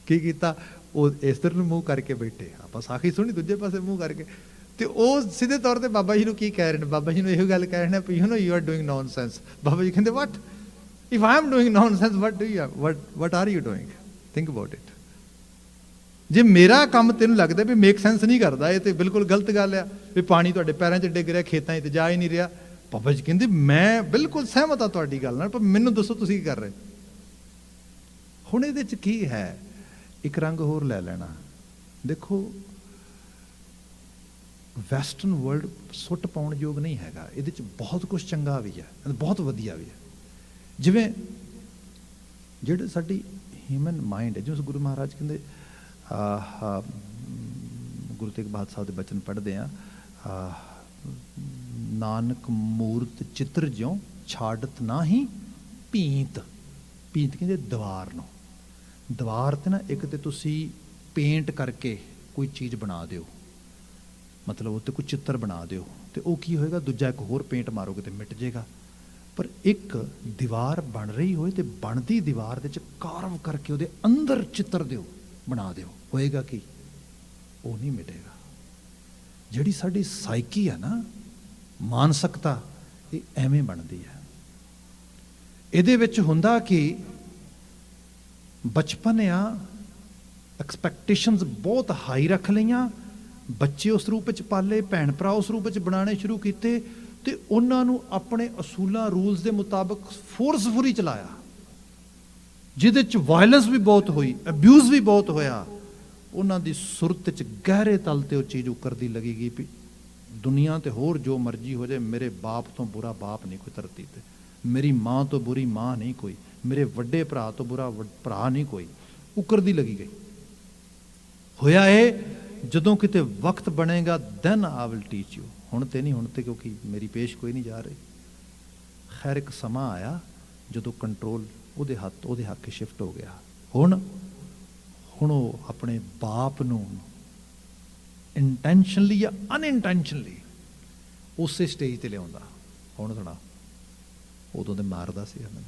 ਕੀ ਕੀਤਾ? ਉਹ ਇਸ ਤਰ੍ਹਾਂ ਨੂੰ ਮੂੰਹ ਕਰਕੇ ਬੈਠੇ, ਆਪਾਂ ਸਾਖੀ ਸੁਣੀ, ਦੂਜੇ ਪਾਸੇ ਮੂੰਹ ਕਰਕੇ, ਤੇ ਉਹ ਸਿੱਧੇ ਤੌਰ ਤੇ ਬਾਬਾ ਜੀ ਨੂੰ ਕੀ ਕਹਿ ਰਹੇ ਨੇ? ਬਾਬਾ ਜੀ ਨੂੰ ਇਹੋ ਗੱਲ ਕਹਿ ਰਹੇ ਨੇ ਵੀ ਯੂ ਆਰ ਡੂਇੰਗ ਨੌਨਸੈਂਸ। ਬਾਬਾ ਜੀ ਕਹਿੰਦੇ what? If I am doing nonsense, what are you doing? Think about it. ਜੇ ਮੇਰਾ ਕੰਮ ਤੈਨੂੰ ਲੱਗਦਾ ਵੀ ਮੇਕ ਸੈਂਸ ਨਹੀਂ ਕਰਦਾ, ਇਹ ਤੇ ਬਿਲਕੁਲ ਗਲਤ ਗੱਲ ਆ। ਵੀ ਪਾਣੀ ਤੁਹਾਡੇ ਪੈਰਾਂ 'ਚ ਡਿੱਗ ਰਿਹਾ, ਖੇਤਾਂ 'ਚ ਜਾ ਹੀ ਨਹੀਂ ਰਿਹਾ। ਬਾਬਾ ਜੀ ਕਹਿੰਦੇ ਮੈਂ ਬਿਲਕੁਲ ਸਹਿਮਤ ਆ ਤੁਹਾਡੀ ਗੱਲ ਨਾਲ, ਪਰ ਮੈਨੂੰ ਦੱਸੋ ਤੁਸੀਂ ਕੀ ਕਰ ਰਹੇ? ਹੁਣ ਇਹਦੇ 'ਚ ਕੀ ਹੈ? ਇੱਕ ਰੰਗ ਹੋਰ ਲੈ ਲੈਣਾ। ਦੇਖੋ, ਵੈਸਟਰਨ ਵਰਲਡ ਸੁੱਟ ਪਾਉਣ ਯੋਗ ਨਹੀਂ ਹੈਗਾ। ਇਹਦੇ 'ਚ ਬਹੁਤ ਕੁਝ ਚੰਗਾ ਵੀ ਹੈ, ਬਹੁਤ ਵਧੀਆ ਵੀ ਹੈ। ਜਿਵੇਂ ਜਿਹੜੇ ਸਾਡੀ ਹਿਊਮਨ ਮਾਈਂਡ ਹੈ, ਜਿਵੇਂ ਗੁਰੂ ਮਹਾਰਾਜ ਕਹਿੰਦੇ, ਗੁਰੂ ਤੇਗ ਬਹਾਦਰ ਸਾਹਿਬ ਦੇ ਬਚਨ ਪੜ੍ਹਦੇ ਆ, ਨਾਨਕ ਮੂਰਤ ਚਿੱਤਰ ਜਿਉਂ ਛਾੜਤ ਨਾਹੀਂ ਭੀਂਤ। ਭੀਂਤ ਕਹਿੰਦੇ ਦੀਵਾਰ ਨੂੰ। ਦੀਵਾਰ ਤੇ ਨਾ ਇੱਕ ਤੇ ਤੁਸੀਂ ਪੇਂਟ ਕਰਕੇ ਕੋਈ ਚੀਜ਼ ਬਣਾ ਦਿਓ, ਮਤਲਬ ਉੱਤੇ ਕੋਈ ਚਿੱਤਰ ਬਣਾ ਦਿਓ, ਤੇ ਉਹ ਕੀ ਹੋਏਗਾ? ਦੂਜਾ ਇੱਕ ਹੋਰ ਪੇਂਟ ਮਾਰੋਗੇ ਤੇ ਮਿਟ ਜਾਏਗਾ। ਪਰ ਇੱਕ ਦੀਵਾਰ ਬਣ ਰਹੀ ਹੋਏ ਤੇ ਬਣਦੀ ਦੀਵਾਰ ਦੇ ਵਿੱਚ ਕਾਰਵ ਕਰਕੇ ਉਹਦੇ ਅੰਦਰ ਚਿੱਤਰ ਦਿਓ, ਬਣਾ ਦਿਓ, ਹੋਏਗਾ ਕੀ? ਉਹ ਨਹੀਂ ਮਿਟੇਗਾ। ਜਿਹੜੀ ਸਾਡੀ ਸਾਈਕੀ ਹੈ ਨਾ, ਮਾਨਸਿਕਤਾ, ਇਹ ਐਵੇਂ ਬਣਦੀ ਹੈ। ਇਹਦੇ ਵਿੱਚ ਹੁੰਦਾ ਕਿ ਬਚਪਨ ਆ, ਐਕਸਪੈਕਟੇਸ਼ਨਸ ਬਹੁਤ ਹਾਈ ਰੱਖ ਲਈਆਂ, ਬੱਚੇ ਉਸ ਰੂਪ ਵਿੱਚ ਪਾਲੇ, ਭੈਣ ਭਰਾ ਉਸ ਰੂਪ ਵਿੱਚ ਬਣਾਉਣੇ ਸ਼ੁਰੂ ਕੀਤੇ, ਤੇ ਉਹਨਾਂ ਨੂੰ ਆਪਣੇ ਅਸੂਲਾਂ ਰੂਲਸ ਦੇ ਮੁਤਾਬਕ ਫੋਰਸਫੁਲੀ ਚਲਾਇਆ, ਜਿਹਦੇ 'ਚ ਵਾਇਲੈਂਸ ਵੀ ਬਹੁਤ ਹੋਈ, ਅਬਿਊਜ਼ ਵੀ ਬਹੁਤ ਹੋਇਆ। ਉਹਨਾਂ ਦੀ ਸੁਰਤ 'ਚ ਗਹਿਰੇ ਤਲ ਤੇ ਉਹ ਚੀਜ਼ ਉਕਰਦੀ ਲੱਗੇਗੀ ਵੀ ਦੁਨੀਆ ਤੇ ਹੋਰ ਜੋ ਮਰਜ਼ੀ ਹੋ ਜਾਏ, ਮੇਰੇ ਬਾਪ ਤੋਂ ਬੁਰਾ ਬਾਪ ਨਹੀਂ ਕੋਈ ਧਰਤੀ ਤੇ, ਮੇਰੀ ਮਾਂ ਤੋਂ ਬੁਰੀ ਮਾਂ ਨਹੀਂ ਕੋਈ, ਮੇਰੇ ਵੱਡੇ ਭਰਾ ਤੋਂ ਬੁਰਾ ਭਰਾ ਨਹੀਂ ਕੋਈ, ਉਕਰਦੀ ਲੱਗੀ ਗਈ। ਹੋਇਆ ਇਹ, ਜਦੋਂ ਕਿਤੇ ਵਕਤ ਬਣੇਗਾ then I will teach you. ਹੁਣ ਤੇ ਨਹੀਂ, ਹੁਣ ਤੇ ਕਿਉਂਕਿ ਮੇਰੀ ਪੇਸ਼ ਕੋਈ ਨਹੀਂ ਜਾ ਰਹੀ। ਖੈਰ ਇੱਕ ਸਮਾਂ ਆਇਆ ਜਦੋਂ ਕੰਟਰੋਲ ਉਹਦੇ ਹੱਥ ਸ਼ਿਫਟ ਹੋ ਗਿਆ। ਹੁਣ ਉਹ ਆਪਣੇ ਬਾਪ ਨੂੰ ਇੰਟੈਂਸ਼ਨਲੀ ਜਾਂ ਅਨਇੰਟੈਂਸ਼ਨਲੀ ਉਸੇ ਸਟੇਜ ਤੇ ਲਿਆਉਂਦਾ। ਹੁਣ ਸੁਣਾ, ਉਦੋਂ ਤੇ ਮਾਰਦਾ ਸੀ ਮੈਨੂੰ,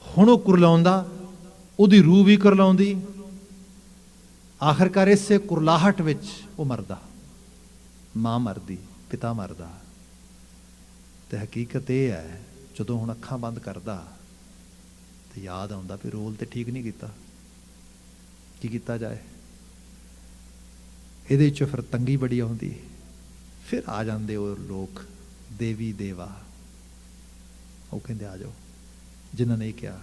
ਹੁਣ ਉਹ ਕੁਰਲਾਉਂਦਾ, ਉਹਦੀ ਰੂਹ ਵੀ ਕੁਰਲਾਉਂਦੀ। ਆਖਰਕਾਰ ਇਸੇ ਕੁਰਲਾਹਟ ਵਿੱਚ ਉਹ ਮਰਦਾ, ਮਾਂ ਮਰਦੀ, ਪਿਤਾ ਮਰਦਾ। ਤੇ ਹਕੀਕਤ ਇਹ ਹੈ, ਜਦੋਂ ਹੁਣ ਅੱਖਾਂ ਬੰਦ ਕਰਦਾ ਤੇ ਯਾਦ ਆਉਂਦਾ ਵੀ ਰੋਲ ਤੇ ਠੀਕ ਨਹੀਂ ਕੀਤਾ, ਕੀ ਕੀਤਾ ਜਾਏ। ਇਹਦੇ 'ਚ ਫਿਰ ਤੰਗੀ ਬੜੀ ਆਉਂਦੀ। ਫਿਰ ਆ ਜਾਂਦੇ ਉਹ ਲੋਕ ਦੇਵੀ ਦੇਵਾ, ਉਹ ਕਹਿੰਦੇ ਆ ਜਾਓ, ਜਿਨ੍ਹਾਂ ਨੇ ਕਿਹਾ।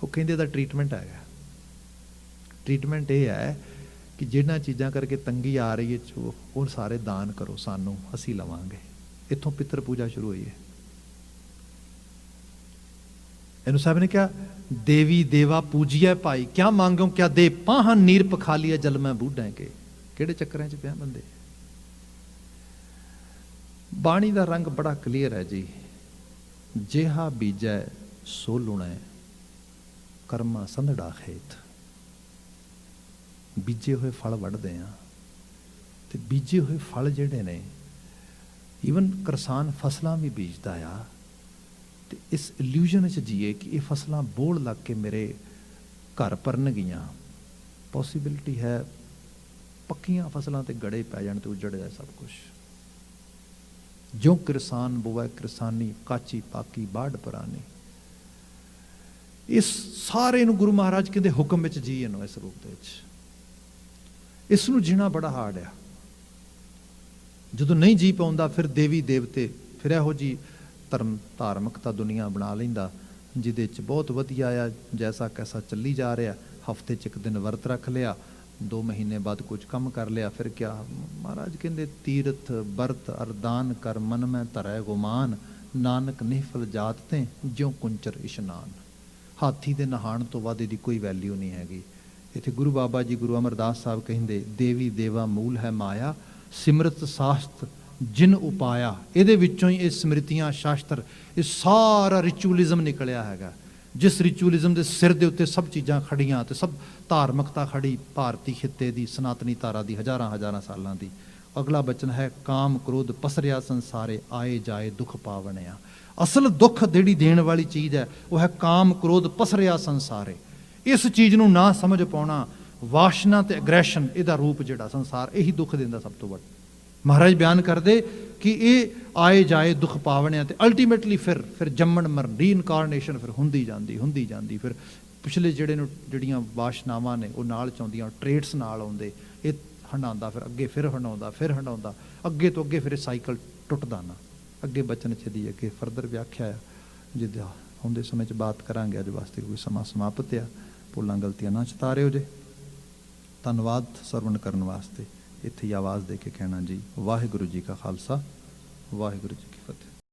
ਉਹ ਕਹਿੰਦੇ ਇਹਦਾ ਟ੍ਰੀਟਮੈਂਟ ਹੈਗਾ। ਟ੍ਰੀਟਮੈਂਟ ਇਹ ਹੈ ਕਿ ਜਿਹਨਾਂ ਚੀਜ਼ਾਂ ਕਰਕੇ ਤੰਗੀ ਆ ਰਹੀ ਹੈ ਉਹ ਸਾਰੇ ਦਾਨ ਕਰੋ ਸਾਨੂੰ, ਅਸੀਂ ਲਵਾਂਗੇ। ਇੱਥੋਂ ਪਿੱਤਰ ਪੂਜਾ ਸ਼ੁਰੂ ਹੋਈ ਹੈ। ਇਹਨੂੰ ਸਾਹਿਬ ਨੇ ਕਿਹਾ, ਦੇਵੀ ਦੇਵਾ ਪੂਜੀਏ ਭਾਈ, ਕਿਆ ਮੰਗੋ ਕਿਆ ਦੇ, ਪਾਹਨ ਨੀਰ ਪਖਾਲੀਏ ਜਲ ਮੈਂ ਬੂਢਾਂ ਕੇ। ਕਿਹੜੇ ਚੱਕਰਾਂ 'ਚ ਪਿਆ ਬੰਦੇ। ਬਾਣੀ ਦਾ ਰੰਗ ਬੜਾ ਕਲੀਅਰ ਹੈ ਜੀ। ਜਿਹਾ ਬੀਜੈ ਸੋ ਲੁਣੈ, ਕਰਮਾ ਸੰਧੜਾ ਖੇਤ। ਬੀਜੇ ਹੋਏ ਫਲ ਵੱਢਦੇ ਆ, ਤੇ ਬੀਜੇ ਹੋਏ ਫਲ ਜਿਹੜੇ ਨੇ, ਈਵਨ ਕਿਸਾਨ ਫਸਲਾਂ ਵੀ ਬੀਜਦਾ ਆ, ਤੇ ਇਸ ਇਲੂਜ਼ਨ ਵਿੱਚ ਜੀਏ ਕਿ ਇਹ ਫਸਲਾਂ ਬੋਲ ਲੱਗ ਕੇ ਮੇਰੇ ਘਰ ਭਰਨਗੀਆਂ। ਪੋਸੀਬਿਲਿਟੀ ਹੈ ਪੱਕੀਆਂ ਫਸਲਾਂ ਤੇ ਗੜੇ ਪੈ ਜਾਣ ਤੇ ਉਜੜ ਜਾਏ ਸਭ ਕੁਛ। ਜੋ ਕਿਸਾਨ ਬੋਵੇ ਕਿਸਾਨੀ, ਕਾਚੀ ਪਾਕੀ ਬਾੜ ਪੁਰਾਣੀ। ਇਸ ਸਾਰੇ ਨੂੰ ਗੁਰੂ ਮਹਾਰਾਜ ਕਹਿੰਦੇ ਹੁਕਮ ਵਿੱਚ ਜੀਏ ਨੂੰ, ਇਸ ਰੂਪ ਦੇ ਵਿੱਚ। ਇਸ ਨੂੰ ਜੀਣਾ ਬੜਾ ਹਾਰਡ ਆ। ਜਦੋਂ ਨਹੀਂ ਜੀ ਪਾਉਂਦਾ, ਫਿਰ ਦੇਵੀ ਦੇਵਤੇ, ਫਿਰ ਇਹੋ ਜਿਹੀ ਧਾਰਮਿਕਤਾ ਦੁਨੀਆ ਬਣਾ ਲੈਂਦਾ, ਜਿਹਦੇ 'ਚ ਬਹੁਤ ਵਧੀਆ ਆ, ਜੈਸਾ ਕੈਸਾ ਚੱਲੀ ਜਾ ਰਿਹਾ। ਹਫ਼ਤੇ 'ਚ ਇੱਕ ਦਿਨ ਵਰਤ ਰੱਖ ਲਿਆ, 2 ਮਹੀਨੇ ਬਾਅਦ ਕੁਝ ਕੰਮ ਕਰ ਲਿਆ, ਫਿਰ ਕਿਆ। ਮਹਾਰਾਜ ਕਹਿੰਦੇ ਤੀਰਥ ਬਰਤ ਅਰਦਾਨ ਕਰ, ਮਨ ਮੈਂ ਧਰੈ ਗੁਮਾਨ, ਨਾਨਕ ਨਿਹਫਲ ਜਾਤ ਤੇ ਜਿਉ ਕੁੰਚਰ ਇਸ਼ਨਾਨ। ਹਾਥੀ ਦੇ ਨਹਾਣ ਤੋਂ ਬਾਅਦ ਇਹਦੀ ਕੋਈ ਵੈਲਿਊ ਨਹੀਂ ਹੈਗੀ। ਇੱਥੇ ਗੁਰੂ ਬਾਬਾ ਜੀ, ਗੁਰੂ ਅਮਰਦਾਸ ਸਾਹਿਬ ਕਹਿੰਦੇ, ਦੇਵੀ ਦੇਵਾ ਮੂਲ ਹੈ ਮਾਇਆ, ਸਿਮਰਤ ਸਾਸਤ ਜਿਨ ਉਪਾਇਆ। ਇਹਦੇ ਵਿੱਚੋਂ ਹੀ ਇਹ ਸਮ੍ਰਿਤੀਆਂ, ਸ਼ਾਸਤਰ, ਇਹ ਸਾਰਾ ਰਿਚੁਅਲਿਜ਼ਮ ਨਿਕਲਿਆ ਹੈਗਾ। ਜਿਸ ਰਿਚੁਅਲਿਜ਼ਮ ਦੇ ਸਿਰ ਦੇ ਉੱਤੇ ਸਭ ਚੀਜ਼ਾਂ ਖੜੀਆਂ ਤੇ ਸਭ ਧਾਰਮਿਕਤਾ ਖੜੀ, ਭਾਰਤੀ ਖਿੱਤੇ ਦੀ ਸਨਾਤਨੀ ਧਾਰਾ ਦੀ, ਹਜ਼ਾਰਾਂ ਸਾਲਾਂ ਦੀ। ਅਗਲਾ ਬਚਨ ਹੈ, ਕਾਮ ਕ੍ਰੋਧ ਪਸਰਿਆ ਸੰਸਾਰੇ, ਆਏ ਜਾਏ ਦੁੱਖ ਪਾਵਣਿਆ। ਅਸਲ ਦੁੱਖ ਜਿਹੜੀ ਦੇਣ ਵਾਲੀ ਚੀਜ਼ ਹੈ ਉਹ ਹੈ ਕਾਮ ਕ੍ਰੋਧ ਪਸਰਿਆ ਸੰਸਾਰੇ। ਇਸ ਚੀਜ਼ ਨੂੰ ਨਾ ਸਮਝ ਪਾਉਣਾ, ਵਾਸ਼ਨਾ ਤੇ ਐਗਰੈਸ਼ਨ, ਇਹਦਾ ਰੂਪ ਜਿਹੜਾ ਸੰਸਾਰ, ਇਹੀ ਦੁੱਖ ਦਿੰਦਾ ਸਭ ਤੋਂ ਵੱਧ। ਮਹਾਰਾਜ ਬਿਆਨ ਕਰਦੇ ਕਿ ਇਹ ਆਏ ਜਾਏ ਦੁੱਖ ਪਾਵਣਿਆ, ਤੇ ਅਲਟੀਮੇਟਲੀ ਫਿਰ ਜੰਮਣ ਮਰਨ, ਰੀਇਨਕਾਰਨੇਸ਼ਨ ਫਿਰ ਹੁੰਦੀ ਜਾਂਦੀ। ਫਿਰ ਪਿਛਲੇ ਜਿਹੜੀਆਂ ਵਾਸ਼ਨਾਵਾਂ ਨੇ ਉਹ ਨਾਲ ਚਾਹੁੰਦੀਆਂ, ਟ੍ਰੇਟਸ ਨਾਲ ਆਉਂਦੇ, ਇਹ ਹੰਡਾਉਂਦਾ, ਫਿਰ ਅੱਗੇ ਫਿਰ ਹੰਡਾਉਂਦਾ, ਅੱਗੇ ਤੋਂ ਅੱਗੇ ਫਿਰ ਇਹ ਸਾਈਕਲ ਟੁੱਟਦਾ ਨਾ। ਅੱਗੇ ਬਚਨ 'ਚ ਦੀ ਅੱਗੇ ਫਰਦਰ ਵਿਆਖਿਆ ਆ, ਜਿਹਦਾ ਆਉਂਦੇ ਸਮੇਂ 'ਚ ਬਾਤ ਕਰਾਂਗੇ। ਅੱਜ ਵਾਸਤੇ ਕੋਈ ਸਮਾਂ ਸਮਾਪਤ ਆ। ਭੁੱਲਾਂ ਗਲਤੀਆਂ ਨਾ ਚਿਤਾਰਿਓ ਜੇ। ਧੰਨਵਾਦ ਸਰਵਣ ਕਰਨ ਵਾਸਤੇ। ਇੱਥੇ ਹੀ ਆਵਾਜ਼ ਦੇ ਕੇ ਕਹਿਣਾ ਜੀ, ਵਾਹਿਗੁਰੂ ਜੀ ਕਾ ਖਾਲਸਾ, ਵਾਹਿਗੁਰੂ ਜੀ ਕੀ ਫਤਿਹ।